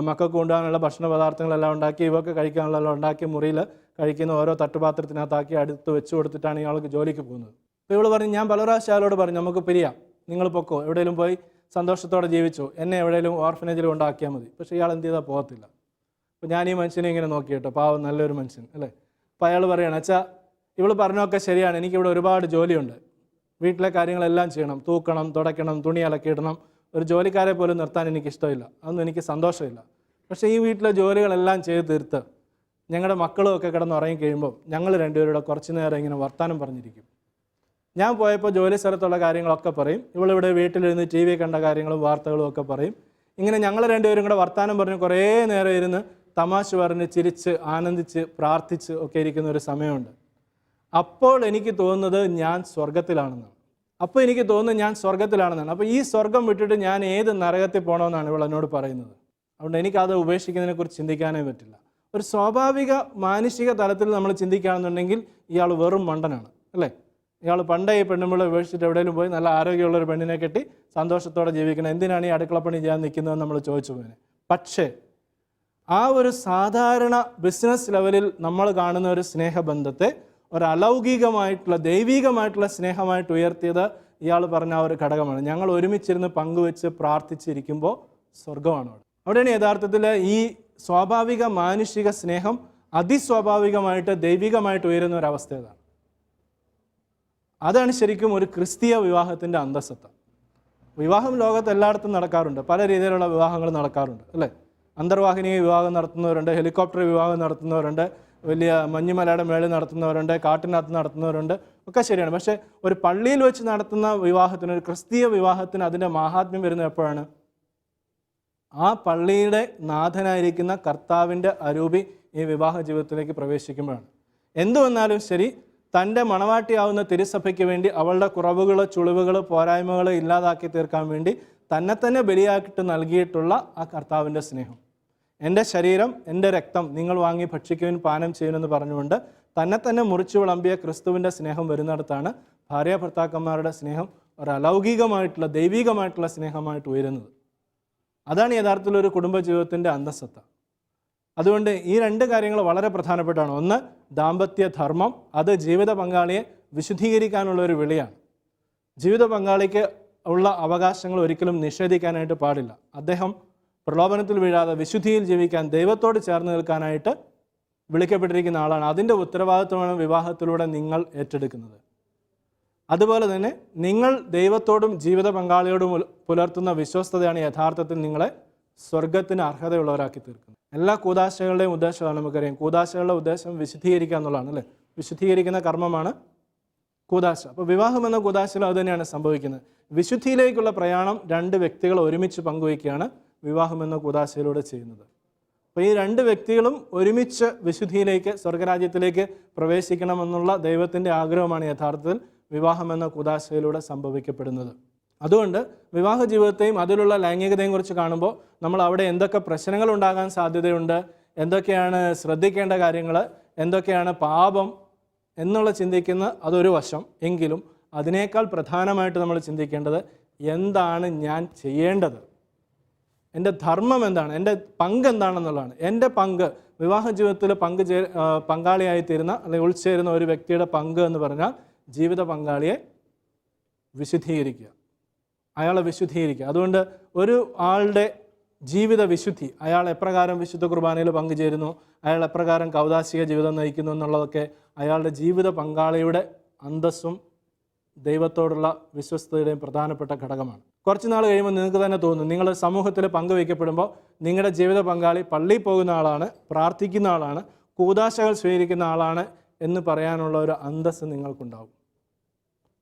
മക്കൾക്ക് കൊണ്ടുപോകാനുള്ള ഭക്ഷണ പദാർത്ഥങ്ങളെല്ലാം ഉണ്ടാക്കി ഇവർക്ക് കഴിക്കാനുള്ളതെല്ലാം ഉണ്ടാക്കി മുറിയിൽ കഴിക്കുന്ന ഓരോ തട്ടുപാത്രത്തിനകത്താക്കി അടുത്ത് വെച്ച് കൊടുത്തിട്ടാണ് ഇയാൾക്ക് ജോലിക്ക് പോകുന്നത്. അപ്പോൾ ഇവൾ പറഞ്ഞു, ഞാൻ പല പ്രാവശ്യം അയാളോട് പറഞ്ഞു നമുക്ക് പിരിയാം, നിങ്ങൾ പൊക്കോ, എവിടെയെങ്കിലും പോയി സന്തോഷത്തോടെ ജീവിച്ചോ, എന്നെ എവിടെയെങ്കിലും ഓർഫനേജിൽ കൊണ്ടാക്കിയാൽ മതി. പക്ഷേ ഇയാൾ എന്ത് ചെയ്താൽ പോകത്തില്ല. അപ്പോൾ ഞാൻ ഈ മനുഷ്യനെ ഇങ്ങനെ നോക്കിയിട്ടോ, പാവം നല്ലൊരു മനുഷ്യൻ അല്ലേ. അപ്പോൾ അയാൾ പറയുകയാണ്, അച്ഛാ ഇവൾ പറഞ്ഞൊക്കെ ശരിയാണ്, എനിക്കിവിടെ ഒരുപാട് ജോലിയുണ്ട്, വീട്ടിലെ കാര്യങ്ങളെല്ലാം ചെയ്യണം, തൂക്കണം, തുടയ്ക്കണം, തുണി അലക്കിയിടണം, ഒരു ജോലിക്കാരെ പോലും നിർത്താൻ എനിക്കിഷ്ടമില്ല, അതൊന്നും എനിക്ക് സന്തോഷമില്ല. പക്ഷേ ഈ വീട്ടിലെ ജോലികളെല്ലാം ചെയ്ത് തീർത്ത് ഞങ്ങളുടെ മക്കളും ഒക്കെ കിടന്ന് ഉറങ്ങി കഴിയുമ്പോൾ ഞങ്ങൾ രണ്ടുപേരുടെ കുറച്ച് നേരം ഇങ്ങനെ വർത്താനം പറഞ്ഞിരിക്കും. ഞാൻ പോയപ്പോൾ ജോലി സ്ഥലത്തുള്ള കാര്യങ്ങളൊക്കെ പറയും, ഇവളിവിടെ വീട്ടിലിരുന്ന് TV കണ്ട കാര്യങ്ങളും വാർത്തകളും ഒക്കെ പറയും. ഇങ്ങനെ ഞങ്ങൾ രണ്ടുപേരും കൂടെ വർത്താനം പറഞ്ഞ് കുറേ നേരം ഇരുന്ന് തമാശ പറഞ്ഞ് ചിരിച്ച് ആനന്ദിച്ച് പ്രാർത്ഥിച്ച് ഒക്കെ ഇരിക്കുന്ന ഒരു സമയമുണ്ട്. അപ്പോൾ എനിക്ക് തോന്നുന്നത് ഞാൻ സ്വർഗത്തിലാണെന്നാണ്. അപ്പോൾ ഈ സ്വർഗം വിട്ടിട്ട് ഞാൻ ഏത് നരകത്തിൽ പോകണമെന്നാണ് ഇവൾ എന്നോട് പറയുന്നത്. അതുകൊണ്ട് എനിക്കത് ഉപേക്ഷിക്കുന്നതിനെക്കുറിച്ച് ചിന്തിക്കാനേ പറ്റില്ല. ഒരു സ്വാഭാവിക മാനുഷിക തലത്തിൽ നമ്മൾ ചിന്തിക്കുകയാണെന്നുണ്ടെങ്കിൽ ഇയാൾ വെറും മണ്ടനാണ് അല്ലേ. ഇയാൾ പണ്ടേ ഈ പെണ്ണുമ്പിളെ ഉപേക്ഷിച്ചിട്ട് എവിടെയെങ്കിലും പോയി നല്ല ആരോഗ്യമുള്ളൊരു പെണ്ണിനെ കെട്ടി സന്തോഷത്തോടെ ജീവിക്കണം, എന്തിനാണ് ഈ അടുക്കളപ്പണി ചെയ്യാൻ നിൽക്കുന്നതെന്ന് നമ്മൾ ചോദിച്ചു പോയതിനെ. പക്ഷേ ആ ഒരു സാധാരണ ബിസിനസ് ലെവലിൽ നമ്മൾ കാണുന്ന ഒരു സ്നേഹബന്ധത്തെ ഒരു അലൗകികമായിട്ടുള്ള ദൈവികമായിട്ടുള്ള സ്നേഹമായിട്ട് ഉയർത്തിയത് ഇയാൾ പറഞ്ഞ ആ ഒരു ഘടകമാണ്. ഞങ്ങൾ ഒരുമിച്ചിരുന്ന് പങ്കുവെച്ച് പ്രാർത്ഥിച്ചിരിക്കുമ്പോൾ സ്വർഗമാണ് അവിടെയാണ് യഥാർത്ഥത്തിൽ ഈ സ്വാഭാവിക മാനുഷിക സ്നേഹം അതിസ്വാഭാവികമായിട്ട് ദൈവികമായിട്ട് ഉയരുന്ന ഒരവസ്ഥ. അതാണ് ശരിക്കും ഒരു ക്രിസ്തീയ വിവാഹത്തിൻ്റെ അന്തസ്സത്ത. വിവാഹം ലോകത്ത് എല്ലായിടത്തും നടക്കാറുണ്ട്, പല രീതിയിലുള്ള വിവാഹങ്ങൾ നടക്കാറുണ്ട് അല്ലേ. അന്തർവാഹിനി വിവാഹം നടത്തുന്നവരുണ്ട്, ഹെലികോപ്റ്റർ വിവാഹം നടത്തുന്നവരുണ്ട്, വലിയ മഞ്ഞുമലയുടെ മേളിൽ നടത്തുന്നവരുണ്ട്, കാട്ടിനകത്ത് നടത്തുന്നവരുണ്ട്, ഒക്കെ ശരിയാണ്. പക്ഷേ ഒരു പള്ളിയിൽ വെച്ച് നടത്തുന്ന വിവാഹത്തിന്, ഒരു ക്രിസ്തീയ വിവാഹത്തിന് അതിൻ്റെ മാഹാത്മ്യം വരുന്നത് എപ്പോഴാണ്? ആ പള്ളിയുടെ നാഥനായിരിക്കുന്ന കർത്താവിൻ്റെ അരൂപി ഈ വിവാഹ ജീവിതത്തിലേക്ക് പ്രവേശിക്കുമ്പോഴാണ്. എന്തു വന്നാലും ശരി, തൻ്റെ മണവാട്ടിയാവുന്ന തിരുസഭയ്ക്ക് വേണ്ടി അവളുടെ കുറവുകൾ, ചുളിവുകൾ, പോരായ്മകൾ ഇല്ലാതാക്കി തീർക്കാൻ വേണ്ടി തന്നെ ബലിയാക്കിയിട്ട് നൽകിയിട്ടുള്ള ആ കർത്താവിൻ്റെ സ്നേഹം. എൻ്റെ ശരീരം, എൻ്റെ രക്തം നിങ്ങൾ വാങ്ങി ഭക്ഷിക്കുവാൻ പാനം ചെയ്യുമെന്ന് പറഞ്ഞുകൊണ്ട് തന്നെ മുറിച്ചു വിളമ്പിയ ക്രിസ്തുവിൻ്റെ സ്നേഹം വരുന്നിടത്താണ് ഭാര്യ ഭർത്താക്കന്മാരുടെ സ്നേഹം ഒരു അലൗകികമായിട്ടുള്ള ദൈവികമായിട്ടുള്ള സ്നേഹമായിട്ട് ഉയരുന്നത്. അതാണ് യഥാർത്ഥത്തിൽ ഒരു കുടുംബജീവിതത്തിൻ്റെ അന്തസ്സത്ത. അതുകൊണ്ട് ഈ 2 കാര്യങ്ങൾ വളരെ പ്രധാനപ്പെട്ടാണ്. ഒന്ന്, ദാമ്പത്യ ധർമ്മം, അത് ജീവിത പങ്കാളിയെ വിശുദ്ധീകരിക്കാനുള്ള ഒരു വിളിയാണ്. ജീവിത പങ്കാളിക്ക് ഉള്ള അവകാശങ്ങൾ ഒരിക്കലും നിഷേധിക്കാനായിട്ട് പാടില്ല. അദ്ദേഹം പ്രലോഭനത്തിൽ വീഴാതെ വിശുദ്ധിയിൽ ജീവിക്കാൻ, ദൈവത്തോട് ചേർന്ന് നിൽക്കാനായിട്ട് വിളിക്കപ്പെട്ടിരിക്കുന്ന ആളാണ്. അതിൻ്റെ ഉത്തരവാദിത്വമാണ് വിവാഹത്തിലൂടെ നിങ്ങൾ ഏറ്റെടുക്കുന്നത്. അതുപോലെ തന്നെ നിങ്ങൾ ദൈവത്തോടും ജീവിത പങ്കാളിയോടും പുലർത്തുന്ന വിശ്വസ്തതയാണ് യഥാർത്ഥത്തിൽ നിങ്ങളെ സ്വർഗത്തിന് അർഹതയുള്ളവരാക്കി തീർക്കുന്നത്. എല്ലാ കൂദാശകളുടെയും ഉദ്ദേശമാണ് നമുക്കറിയാം. കൂദാശകളുടെ ഉദ്ദേശം വിശുദ്ധീകരിക്കുക എന്നുള്ളതാണ് അല്ലേ. വിശുദ്ധീകരിക്കുന്ന കർമ്മമാണ് കൂദാശ. അപ്പോൾ വിവാഹം എന്ന കൂദാശയിലും അത് തന്നെയാണ് സംഭവിക്കുന്നത്. വിശുദ്ധിയിലേക്കുള്ള പ്രയാണം 2 വ്യക്തികൾ ഒരുമിച്ച് പങ്കുവയ്ക്കുകയാണ് വിവാഹം എന്ന കൂദാശയിലൂടെ ചെയ്യുന്നത്. അപ്പോൾ ഈ 2 വ്യക്തികളും ഒരുമിച്ച് വിശുദ്ധിയിലേക്ക്, സ്വർഗരാജ്യത്തിലേക്ക് പ്രവേശിക്കണമെന്നുള്ള ദൈവത്തിൻ്റെ ആഗ്രഹമാണ് യഥാർത്ഥത്തിൽ വിവാഹം എന്ന കൂദാശയിലൂടെ സംഭവിക്കപ്പെടുന്നത്. അതുകൊണ്ട് വിവാഹ ജീവിതത്തെയും അതിലുള്ള ലൈംഗികതയും കുറിച്ച് കാണുമ്പോൾ നമ്മൾ അവിടെ എന്തൊക്കെ പ്രശ്നങ്ങൾ ഉണ്ടാകാൻ സാധ്യതയുണ്ട്, എന്തൊക്കെയാണ് ശ്രദ്ധിക്കേണ്ട കാര്യങ്ങൾ, എന്തൊക്കെയാണ് പാപം എന്നുള്ള ചിന്തിക്കുന്ന അതൊരു വശം. എങ്കിലും അതിനേക്കാൾ പ്രധാനമായിട്ട് നമ്മൾ ചിന്തിക്കേണ്ടത് എന്താണ് ഞാൻ ചെയ്യേണ്ടത്, എൻ്റെ ധർമ്മം എന്താണ്, എൻ്റെ പങ്ക് എന്താണെന്നുള്ളതാണ്. എൻ്റെ പങ്ക് വിവാഹ ജീവിതത്തിൽ പങ്കാളിയായിത്തീരുന്ന അല്ലെങ്കിൽ ഉൾച്ചേരുന്ന ഒരു വ്യക്തിയുടെ പങ്ക് എന്ന് പറഞ്ഞാൽ ജീവിത പങ്കാളിയെ വിശുദ്ധീകരിക്കുക, അയാളെ വിശുദ്ധീകരിക്കുക. അതുകൊണ്ട് ഒരു ആളുടെ ജീവിത വിശുദ്ധി, അയാൾ എപ്രകാരം വിശുദ്ധ കുർബാനയിൽ പങ്കുചേരുന്നു, അയാൾ എപ്രകാരം കൗദാശിക ജീവിതം നയിക്കുന്നു എന്നുള്ളതൊക്കെ അയാളുടെ ജീവിത പങ്കാളിയുടെ അന്തസ്സും ദൈവത്തോടുള്ള വിശ്വസ്തയുടെയും പ്രധാനപ്പെട്ട ഘടകമാണ്. കുറച്ച് നാൾ കഴിയുമ്പോൾ നിങ്ങൾക്ക് തന്നെ തോന്നും, നിങ്ങൾ സമൂഹത്തിൽ പങ്കുവയ്ക്കപ്പെടുമ്പോൾ നിങ്ങളുടെ ജീവിത പങ്കാളി പള്ളിയിൽ പോകുന്ന ആളാണ്, പ്രാർത്ഥിക്കുന്ന ആളാണ്, കൂദാശകൾ സ്വീകരിക്കുന്ന ആളാണ് എന്ന് പറയാനുള്ള ഒരു അന്തസ്സ് നിങ്ങൾക്കുണ്ടാവും.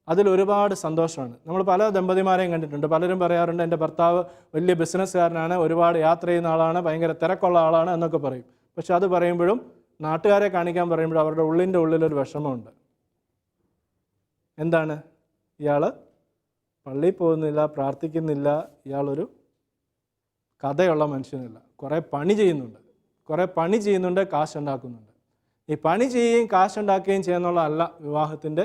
അതിലൊരുപാട് സന്തോഷമാണ്. നമ്മൾ പല ദമ്പതിമാരെയും കണ്ടിട്ടുണ്ട്. പലരും പറയാറുണ്ട്, എൻ്റെ ഭർത്താവ് വലിയ ബിസിനസ്സുകാരനാണ്, ഒരുപാട് യാത്ര ചെയ്യുന്ന ആളാണ്, ഭയങ്കര തിരക്കുള്ള ആളാണ് എന്നൊക്കെ പറയും. പക്ഷെ അത് പറയുമ്പോഴും നാട്ടുകാരെ കാണിക്കാൻ പറയുമ്പോഴും അവരുടെ ഉള്ളിലൊരു വിഷമമുണ്ട്. എന്താണ്? ഇയാൾ പള്ളിയിൽ പോകുന്നില്ല, പ്രാർത്ഥിക്കുന്നില്ല, ഇയാളൊരു കഥയുള്ള മനുഷ്യനല്ല. കുറേ പണി ചെയ്യുന്നുണ്ട്, കാശുണ്ടാക്കുന്നുണ്ട്. ഈ പണി ചെയ്യുകയും കാശുണ്ടാക്കുകയും ചെയ്യുന്നുള്ളതല്ല വിവാഹത്തിൻ്റെ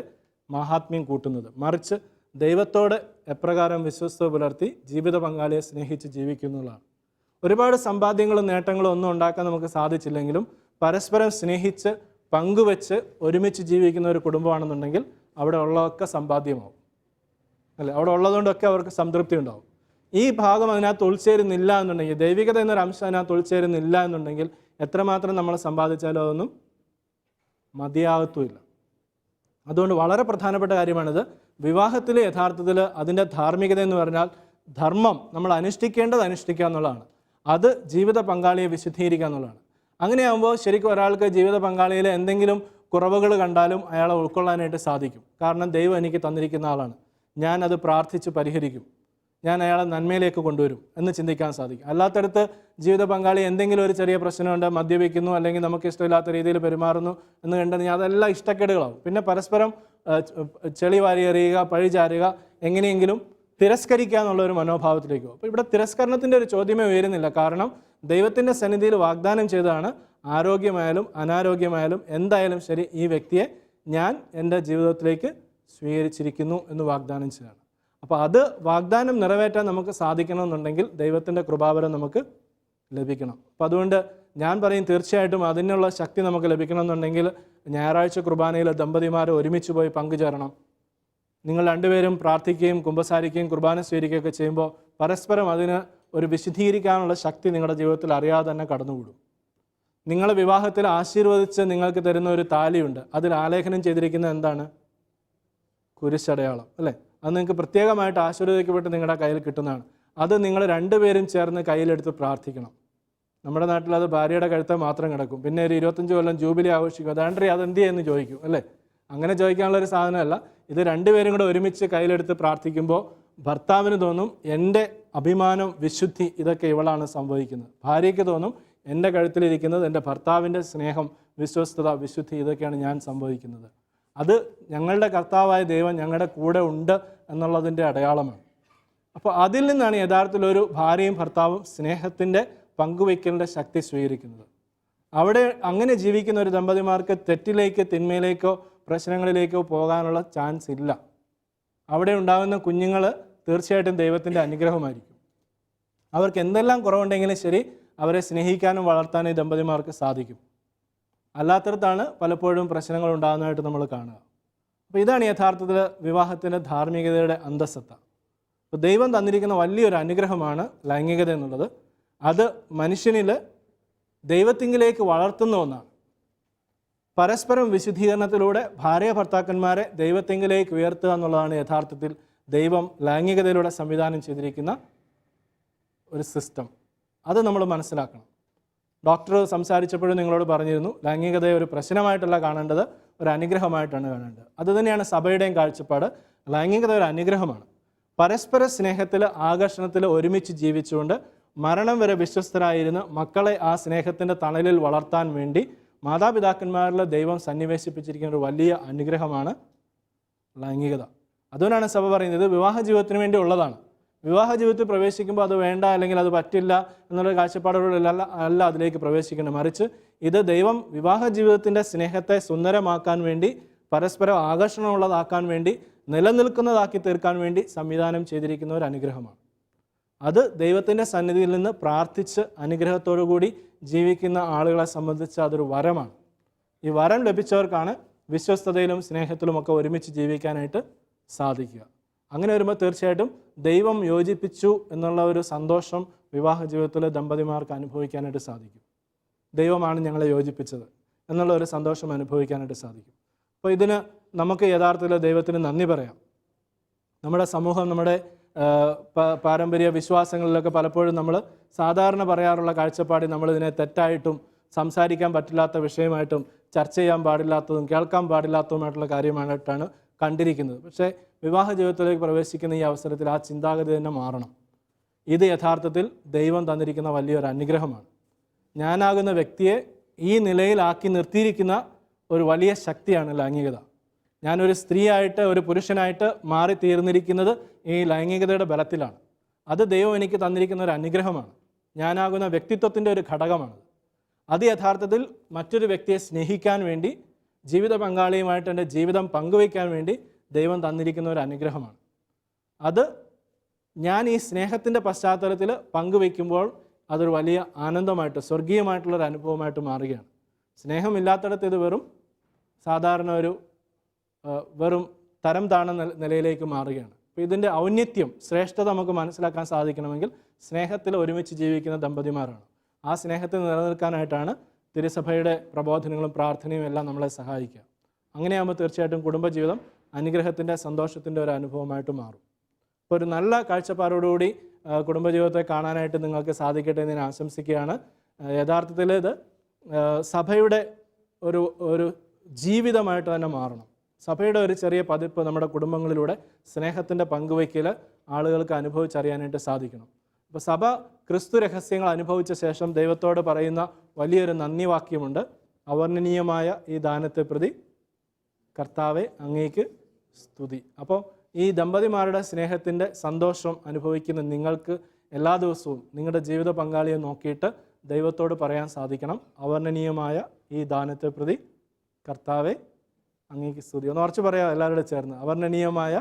മഹാത്മ്യം കൂട്ടുന്നത്. മറിച്ച് ദൈവത്തോട് എപ്രകാരം വിശ്വസ്ത പുലർത്തി ജീവിത പങ്കാളിയെ സ്നേഹിച്ച് ജീവിക്കുന്നുള്ളതാണ്. ഒരുപാട് സമ്പാദ്യങ്ങളും നേട്ടങ്ങളും ഒന്നും ഉണ്ടാക്കാൻ നമുക്ക് സാധിച്ചില്ലെങ്കിലും പരസ്പരം സ്നേഹിച്ച് പങ്കുവെച്ച് ഒരുമിച്ച് ജീവിക്കുന്ന ഒരു കുടുംബമാണെന്നുണ്ടെങ്കിൽ അവിടെ ഉള്ളതൊക്കെ സമ്പാദ്യമാവും, അല്ലേ? അവിടെ ഉള്ളതുകൊണ്ടൊക്കെ അവർക്ക് സംതൃപ്തി ഉണ്ടാവും. ഈ ഭാഗം അതിനകത്ത് ഉൾച്ചേരുന്നില്ല എന്നുണ്ടെങ്കിൽ, ദൈവികത എന്നൊരു അംശം അതിനകത്ത് ഉൾച്ചേരുന്നില്ല എന്നുണ്ടെങ്കിൽ എത്രമാത്രം നമ്മൾ സമ്പാദിച്ചാലും അതൊന്നും മതിയാകത്തുമില്ല. അതുകൊണ്ട് വളരെ പ്രധാനപ്പെട്ട കാര്യമാണിത്. വിവാഹത്തിൽ യഥാർത്ഥത്തിൽ അതിൻ്റെ ധാർമ്മികത എന്ന് പറഞ്ഞാൽ ധർമ്മം നമ്മൾ അനുഷ്ഠിക്കേണ്ടത് അനുഷ്ഠിക്കുക എന്നുള്ളതാണ്. അത് ജീവിത പങ്കാളിയെ വിശുദ്ധീകരിക്കുക എന്നുള്ളതാണ്. അങ്ങനെയാകുമ്പോൾ ശരിക്കും ഒരാൾക്ക് ജീവിത പങ്കാളിയിൽ എന്തെങ്കിലും കുറവുകൾ കണ്ടാലും അയാളെ ഉൾക്കൊള്ളാനായിട്ട് സാധിക്കും. കാരണം ദൈവം എനിക്ക് തന്നിരിക്കുന്ന ആളാണ്, ഞാനത് പ്രാർത്ഥിച്ച് പരിഹരിക്കും, ഞാൻ അയാളെ നന്മയിലേക്ക് കൊണ്ടുവരും എന്ന് ചിന്തിക്കാൻ സാധിക്കും. അല്ലാത്തടത്ത് ജീവിത പങ്കാളി എന്തെങ്കിലും ഒരു ചെറിയ പ്രശ്നമുണ്ട്, മദ്യപിക്കുന്നു, അല്ലെങ്കിൽ നമുക്ക് ഇഷ്ടമില്ലാത്ത രീതിയിൽ പെരുമാറുന്നു എന്ന് കണ്ടുകഴിഞ്ഞാൽ അതെല്ലാം ഇഷ്ടക്കേടുകളാവും. പിന്നെ പരസ്പരം ചെളി വാരി എറിയുക, പഴി ചാരുക, എങ്ങനെയെങ്കിലും തിരസ്കരിക്കുക എന്നുള്ളൊരു മനോഭാവത്തിലേക്ക് പോകും. അപ്പോൾ ഇവിടെ തിരസ്കരണത്തിൻ്റെ ഒരു ചോദ്യമേ ഉയരുന്നില്ല. കാരണം ദൈവത്തിൻ്റെ സന്നിധിയിൽ വാഗ്ദാനം ചെയ്തതാണ്, ആരോഗ്യമായാലും അനാരോഗ്യമായാലും എന്തായാലും ശരി, ഈ വ്യക്തിയെ ഞാൻ എൻ്റെ ജീവിതത്തിലേക്ക് സ്വീകരിച്ചിരിക്കുന്നു എന്ന് വാഗ്ദാനം ചെയ്തതാണ്. അപ്പോൾ അത് വാഗ്ദാനം നിറവേറ്റാൻ നമുക്ക് സാധിക്കണമെന്നുണ്ടെങ്കിൽ ദൈവത്തിൻ്റെ കൃപാവരം നമുക്ക് ലഭിക്കണം. അപ്പോൾ അതുകൊണ്ട് ഞാൻ പറയും, തീർച്ചയായിട്ടും അതിനുള്ള ശക്തി നമുക്ക് ലഭിക്കണമെന്നുണ്ടെങ്കിൽ ഞായറാഴ്ച കുർബാനയിൽ ദമ്പതിമാർ ഒരുമിച്ച് പോയി പങ്കുചേരണം. നിങ്ങൾ രണ്ടുപേരും പ്രാർത്ഥിക്കുകയും കുമ്പസാരിക്കുകയും കുർബാന സ്വീകരിക്കുകയൊക്കെ ചെയ്യുമ്പോൾ പരസ്പരം അതിന് ഒരു വിശുദ്ധീകരിക്കാനുള്ള ശക്തി നിങ്ങളുടെ ജീവിതത്തിൽ അറിയാതെ തന്നെ കടന്നുകൂടും. നിങ്ങളെ വിവാഹത്തിൽ ആശീർവദിച്ച് നിങ്ങൾക്ക് തരുന്ന ഒരു താലിയുണ്ട്, അതിൽ ആലേഖനം ചെയ്തിരിക്കുന്നത് എന്താണ്? കുരിശടയാളം, അല്ലേ? അത് നിങ്ങൾക്ക് പ്രത്യേകമായിട്ട് ആശീർവദിക്കപ്പെട്ട് നിങ്ങളുടെ കയ്യിൽ കിട്ടുന്നതാണ്. അത് നിങ്ങൾ രണ്ടുപേരും ചേർന്ന് കയ്യിലെടുത്ത് പ്രാർത്ഥിക്കണം. നമ്മുടെ നാട്ടിൽ അത് ഭാര്യയുടെ കഴുത്ത് മാത്രം കിടക്കും. പിന്നെ ഒരു 25 കൊല്ലം ജൂബിലി ആഘോഷിക്കും, അതാണ്ടേ അതെന്ത് എന്ന് ചോദിക്കും, അല്ലേ? അങ്ങനെ ചോദിക്കാനുള്ളൊരു സാധനമല്ല. ഇത് രണ്ടുപേരും കൂടെ ഒരുമിച്ച് കയ്യിലെടുത്ത് പ്രാർത്ഥിക്കുമ്പോൾ ഭർത്താവിന് തോന്നും, എൻ്റെ അഭിമാനം, വിശുദ്ധി, ഇതൊക്കെ ഇവളാണ് സംഭവിക്കുന്നത്. ഭാര്യയ്ക്ക് തോന്നും, എൻ്റെ കഴുത്തിലിരിക്കുന്നത് എൻ്റെ ഭർത്താവിൻ്റെ സ്നേഹം, വിശ്വസ്തത, വിശുദ്ധി, ഇതൊക്കെയാണ് ഞാൻ സംഭവിക്കുന്നത്. അത് ഞങ്ങളുടെ കർത്താവായ ദൈവം ഞങ്ങളുടെ കൂടെ ഉണ്ട് എന്നുള്ളതിൻ്റെ അടയാളമാണ്. അപ്പോൾ അതിൽ നിന്നാണ് യഥാർത്ഥത്തിൽ ഒരു ഭാര്യയും ഭർത്താവും സ്നേഹത്തിൻ്റെ പങ്കുവയ്ക്കലിൻ്റെ ശക്തി സ്വീകരിക്കുന്നത്. അവിടെ അങ്ങനെ ജീവിക്കുന്ന ഒരു ദമ്പതിമാർക്ക് തെറ്റിലേക്ക്, തിന്മയിലേക്കോ പ്രശ്നങ്ങളിലേക്കോ പോകാനുള്ള ചാൻസ് ഇല്ല. അവിടെ ഉണ്ടാകുന്ന കുഞ്ഞുങ്ങൾ തീർച്ചയായിട്ടും ദൈവത്തിൻ്റെ അനുഗ്രഹമായിരിക്കും. അവർക്ക് എന്തെല്ലാം കുറവുണ്ടെങ്കിലും ശരി, അവരെ സ്നേഹിക്കാനും വളർത്താനും ഈ ദമ്പതിമാർക്ക് സാധിക്കും. അല്ലാത്തടത്താണ് പലപ്പോഴും പ്രശ്നങ്ങൾ ഉണ്ടാകുന്നതായിട്ട് നമ്മൾ കാണുക. അപ്പോൾ ഇതാണ് യഥാർത്ഥത്തിൽ വിവാഹത്തിൻ്റെ ധാർമ്മികതയുടെ അന്തസ്സത്ത. അപ്പോൾ ദൈവം തന്നിരിക്കുന്ന വലിയൊരു അനുഗ്രഹമാണ് ലൈംഗികത എന്നുള്ളത്. അത് മനുഷ്യനിൽ ദൈവത്തിങ്കിലേക്ക് വളർത്തുന്ന ഒന്നാണ്. പരസ്പരം വിശുദ്ധീകരണത്തിലൂടെ ഭാര്യ ഭർത്താക്കന്മാരെ ദൈവത്തിങ്കിലേക്ക് ഉയർത്തുക എന്നുള്ളതാണ് യഥാർത്ഥത്തിൽ ദൈവം ലൈംഗികതയിലൂടെ സംവിധാനം ചെയ്തിരിക്കുന്ന ഒരു സിസ്റ്റം. അത് നമ്മൾ മനസ്സിലാക്കണം. ഡോക്ടർ സംസാരിച്ചപ്പോഴും നിങ്ങളോട് പറഞ്ഞിരുന്നു, ലൈംഗികതയെ ഒരു പ്രശ്നമായിട്ടല്ല കാണേണ്ടത്, ഒരു അനുഗ്രഹമായിട്ടാണ് കാണേണ്ടത്. അതുതന്നെയാണ് സഭയുടെയും കാഴ്ചപ്പാട്. ലൈംഗികത ഒരു അനുഗ്രഹമാണ്. പരസ്പര സ്നേഹത്തിൽ, ആകർഷണത്തിൽ ഒരുമിച്ച് ജീവിച്ചുകൊണ്ട് മരണം വരെ വിശ്വസ്തരായിരുന്ന് മക്കളെ ആ സ്നേഹത്തിൻ്റെ തണലിൽ വളർത്താൻ വേണ്ടി മാതാപിതാക്കന്മാരിൽ ദൈവം സന്നിവേശിപ്പിച്ചിരിക്കുന്ന ഒരു വലിയ അനുഗ്രഹമാണ് ലൈംഗികത. അതുകൊണ്ടാണ് സഭ പറയുന്നത് ഇത് വിവാഹ ജീവിതത്തിന് വേണ്ടി ഉള്ളതാണ്. വിവാഹ ജീവിതത്തിൽ പ്രവേശിക്കുമ്പോൾ അത് വേണ്ട, അല്ലെങ്കിൽ അത് പറ്റില്ല എന്നുള്ള കാഴ്ചപ്പാടുകളിലല്ല അല്ല അതിലേക്ക് പ്രവേശിക്കുന്നത്. മറിച്ച് ഇത് ദൈവം വിവാഹ ജീവിതത്തിൻ്റെ സ്നേഹത്തെ സുന്ദരമാക്കാൻ വേണ്ടി, പരസ്പരം ആകർഷണമുള്ളതാക്കാൻ വേണ്ടി, നിലനിൽക്കുന്നതാക്കി തീർക്കാൻ വേണ്ടി സംവിധാനം ചെയ്തിരിക്കുന്ന ഒരു അനുഗ്രഹമാണ്. അത് ദൈവത്തിൻ്റെ സന്നിധിയിൽ നിന്ന് പ്രാർത്ഥിച്ച് അനുഗ്രഹത്തോടു കൂടി ജീവിക്കുന്ന ആളുകളെ സംബന്ധിച്ച് അതൊരു വരമാണ്. ഈ വരം ലഭിച്ചവർക്കാണ് വിശ്വസ്തതയിലും സ്നേഹത്തിലുമൊക്കെ ഒരുമിച്ച് ജീവിക്കാനായിട്ട് സാധിക്കുക. അങ്ങനെ വരുമ്പോൾ തീർച്ചയായിട്ടും ദൈവം യോജിപ്പിച്ചു എന്നുള്ള ഒരു സന്തോഷം വിവാഹ ജീവിതത്തിലെ ദമ്പതിമാർക്ക് അനുഭവിക്കാനായിട്ട് സാധിക്കും. ദൈവമാണ് ഞങ്ങളെ യോജിപ്പിച്ചത് എന്നുള്ള ഒരു സന്തോഷം അനുഭവിക്കാനായിട്ട് സാധിക്കും. അപ്പോൾ ഇതിന് നമുക്ക് യഥാർത്ഥത്തിൽ ദൈവത്തിന് നന്ദി പറയാം. നമ്മുടെ സമൂഹം, നമ്മുടെ പാരമ്പര്യ വിശ്വാസങ്ങളിലൊക്കെ പലപ്പോഴും നമ്മൾ സാധാരണ പറയാറുള്ള കാഴ്ചപ്പാടിൽ നമ്മളിതിനെ തെറ്റായിട്ടും സംസാരിക്കാൻ പറ്റില്ലാത്ത വിഷയമായിട്ടും ചർച്ച ചെയ്യാൻ പാടില്ലാത്തതും കേൾക്കാൻ പാടില്ലാത്തതുമായിട്ടുള്ള കാര്യമായിട്ടാണ് കണ്ടിരിക്കുന്നത്. പക്ഷേ വിവാഹ ജീവിതത്തിലേക്ക് പ്രവേശിക്കുന്ന ഈ അവസരത്തിൽ ആ ചിന്താഗതി തന്നെ മാറണം. ഇത് യഥാർത്ഥത്തിൽ ദൈവം തന്നിരിക്കുന്ന വലിയൊരു അനുഗ്രഹമാണ്. ഞാനാകുന്ന വ്യക്തിയെ ഈ നിലയിലാക്കി നിർത്തിയിരിക്കുന്ന ഒരു വലിയ ശക്തിയാണ് ലൈംഗികത. ഞാനൊരു സ്ത്രീയായിട്ട് ഒരു പുരുഷനായിട്ട് മാറിത്തീർന്നിരിക്കുന്നത് ഈ ലൈംഗികതയുടെ ബലത്തിലാണ്. അത് ദൈവം എനിക്ക് തന്നിരിക്കുന്ന ഒരു അനുഗ്രഹമാണ്. ഞാനാകുന്ന വ്യക്തിത്വത്തിൻ്റെ ഒരു ഘടകമാണ്. അത് യഥാർത്ഥത്തിൽ മറ്റൊരു വ്യക്തിയെ സ്നേഹിക്കാൻ വേണ്ടി, ജീവിത പങ്കാളിയുമായിട്ട് എൻ്റെ ജീവിതം പങ്കുവയ്ക്കാൻ വേണ്ടി ദൈവം തന്നിരിക്കുന്ന ഒരു അനുഗ്രഹമാണ്. അത് ഞാൻ ഈ സ്നേഹത്തിൻ്റെ പശ്ചാത്തലത്തിൽ പങ്കുവയ്ക്കുമ്പോൾ അതൊരു വലിയ ആനന്ദമായിട്ട്, സ്വർഗീയമായിട്ടുള്ളൊരു അനുഭവമായിട്ട് മാറുകയാണ്. സ്നേഹമില്ലാത്തിടത്ത് ഇത് സാധാരണ വെറും തരം താണ നിലയിലേക്ക് മാറുകയാണ്. അപ്പോൾ ഇതിൻ്റെ ഔന്നത്യം, ശ്രേഷ്ഠത നമുക്ക് മനസ്സിലാക്കാൻ സാധിക്കണമെങ്കിൽ സ്നേഹത്തിൽ ഒരുമിച്ച് ജീവിക്കുന്ന ദമ്പതിമാരാണ്. ആ സ്നേഹത്തിൽ നിലനിൽക്കാനായിട്ടാണ് തിരുസഭയുടെ പ്രബോധനങ്ങളും പ്രാർത്ഥനയും എല്ലാം നമ്മളെ സഹായിക്കുക. അങ്ങനെയാകുമ്പോൾ തീർച്ചയായിട്ടും കുടുംബജീവിതം അനുഗ്രഹത്തിൻ്റെ, സന്തോഷത്തിൻ്റെ ഒരു അനുഭവമായിട്ട് മാറും. അപ്പോൾ ഒരു നല്ല കാഴ്ചപ്പാടോടുകൂടി കുടുംബജീവിതത്തെ കാണാനായിട്ട് നിങ്ങൾക്ക് സാധിക്കട്ടെ എന്ന് ഞാൻ ആശംസിക്കുകയാണ്. യഥാർത്ഥത്തിൽ ഇത് സഭയുടെ ഒരു ജീവിതമായിട്ട് തന്നെ മാറണം. സഭയുടെ ഒരു ചെറിയ പതിപ്പ് നമ്മുടെ കുടുംബങ്ങളിലൂടെ സ്നേഹത്തിൻ്റെ പങ്കുവയ്ക്കൽ ആളുകൾക്ക് അനുഭവിച്ചറിയാനായിട്ട് സാധിക്കണം. അപ്പോൾ സഭ ക്രിസ്തു രഹസ്യങ്ങൾ അനുഭവിച്ച ശേഷം ദൈവത്തോട് പറയുന്ന വലിയൊരു നന്ദി വാക്യമുണ്ട്. അവർണ്ണനീയമായ ഈ ദാനത്തെ പ്രതി കർത്താവെ അങ്ങേക്ക് സ്തുതി. അപ്പോൾ ഈ ദമ്പതിമാരുടെ സ്നേഹത്തിൻ്റെ സന്തോഷം അനുഭവിക്കുന്ന നിങ്ങൾക്ക് എല്ലാ ദിവസവും നിങ്ങളുടെ ജീവിത പങ്കാളിയെ നോക്കിയിട്ട് ദൈവത്തോട് പറയാൻ സാധിക്കണം, അവർണ്ണനീയമായ ഈ ദാനത്തെ പ്രതി കർത്താവെ അങ്ങേക്ക് സ്തുതി. ഒന്ന് ഉറച്ച് പറയാം എല്ലാവരുടെ ചേർന്ന്, അവർണ്ണനീയമായ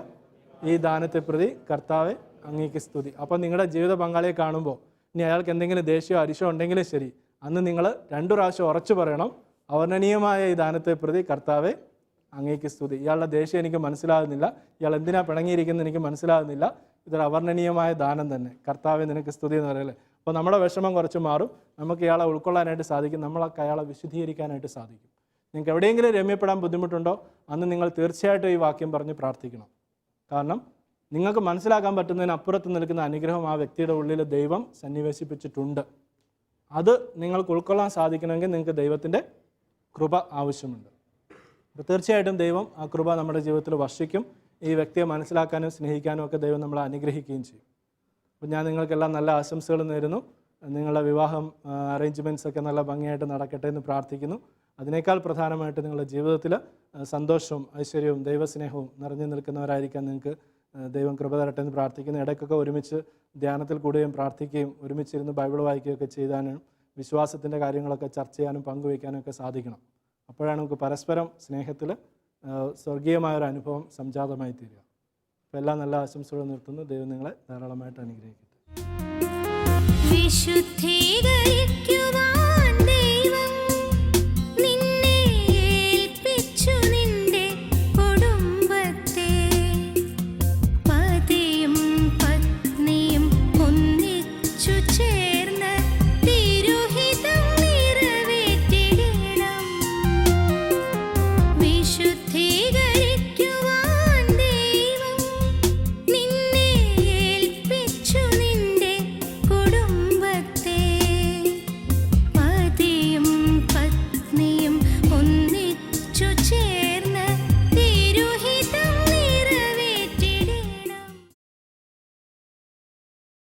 ഈ ദാനത്തെ പ്രതി കർത്താവെ അങ്ങേക്ക് സ്തുതി. അപ്പോൾ നിങ്ങളുടെ ജീവിത പങ്കാളിയെ കാണുമ്പോൾ ഇനി അയാൾക്ക് എന്തെങ്കിലും ദേഷ്യമോ അരിശോ ഉണ്ടെങ്കിലും ശരി, അന്ന് നിങ്ങൾ 2 പ്രാവശ്യം ഉറച്ചു പറയണം, അവർണ്ണനീയമായ ഈ ദാനത്തെ പ്രതി കർത്താവെ അങ്ങേക്ക് സ്തുതി. ഇയാളുടെ ദേഷ്യം എനിക്ക് മനസ്സിലാകുന്നില്ല, ഇയാൾ എന്തിനാ പിണങ്ങിയിരിക്കുന്നത് എനിക്ക് മനസ്സിലാകുന്നില്ല, ഇതൊരു അവർണ്ണനീയമായ ദാനം തന്നെ, കർത്താവെ നിനക്ക് സ്തുതി എന്ന് പറയല്ലേ. അപ്പോൾ നമ്മുടെ വിഷമം കുറച്ച് മാറും, നമുക്ക് ഇയാളെ ഉൾക്കൊള്ളാനായിട്ട് സാധിക്കും, നമ്മളൊക്കെ അയാളെ വിശുദ്ധീകരിക്കാനായിട്ട് സാധിക്കും. നിങ്ങൾക്ക് എവിടെയെങ്കിലും രമ്യപ്പെടാൻ ബുദ്ധിമുട്ടുണ്ടോ അന്ന് നിങ്ങൾ തീർച്ചയായിട്ടും ഈ വാക്യം പറഞ്ഞ് പ്രാർത്ഥിക്കണം. കാരണം നിങ്ങൾക്ക് മനസ്സിലാക്കാൻ പറ്റുന്നതിന് അപ്പുറത്ത് നിൽക്കുന്ന അനുഗ്രഹം ആ വ്യക്തിയുടെ ഉള്ളിൽ ദൈവം സന്നിവേശിപ്പിച്ചിട്ടുണ്ട്. അത് നിങ്ങൾക്ക് ഉൾക്കൊള്ളാൻ സാധിക്കണമെങ്കിൽ നിങ്ങൾക്ക് ദൈവത്തിൻ്റെ കൃപ ആവശ്യമുണ്ട്. അപ്പോൾ തീർച്ചയായിട്ടും ദൈവം ആ കൃപ നമ്മുടെ ജീവിതത്തിൽ വർഷിക്കും. ഈ വ്യക്തിയെ മനസ്സിലാക്കാനും സ്നേഹിക്കാനും ഒക്കെ ദൈവം നമ്മളെ അനുഗ്രഹിക്കുകയും ചെയ്യും. അപ്പോൾ ഞാൻ നിങ്ങൾക്കെല്ലാം നല്ല ആശംസകൾ നേരുന്നു. നിങ്ങളുടെ വിവാഹം അറേഞ്ച്മെൻറ്റ്സ് ഒക്കെ നല്ല ഭംഗിയായിട്ട് നടക്കട്ടെ എന്ന് പ്രാർത്ഥിക്കുന്നു. അതിനേക്കാൾ പ്രധാനമായിട്ട് നിങ്ങളുടെ ജീവിതത്തിൽ സന്തോഷവും ഐശ്വര്യവും ദൈവസ്നേഹവും നിറഞ്ഞു നിൽക്കുന്നവരായിരിക്കാൻ നിങ്ങൾക്ക് ദൈവം കൃപ തരട്ടെ എന്ന് പ്രാർത്ഥിക്കുന്നു. ഇടയ്ക്കൊക്കെ ഒരുമിച്ച് ധ്യാനത്തിൽ കൂടുകയും പ്രാർത്ഥിക്കുകയും ഒരുമിച്ചിരുന്ന് ബൈബിൾ വായിക്കുകയൊക്കെ ചെയ്താനും വിശ്വാസത്തിൻ്റെ കാര്യങ്ങളൊക്കെ ചർച്ച ചെയ്യാനും പങ്കുവയ്ക്കാനും ഒക്കെ സാധിക്കണം. അപ്പോഴാണ് നമുക്ക് പരസ്പരം സ്നേഹത്തിൽ സ്വർഗീയമായൊരു അനുഭവം സംജാതമായി തീരുക. അപ്പോൾ എല്ലാ നല്ല ആശംസകളും നിർത്തുന്നു. ദൈവം നിങ്ങളെ ധാരാളമായിട്ട് അനുഗ്രഹിക്കട്ടെ.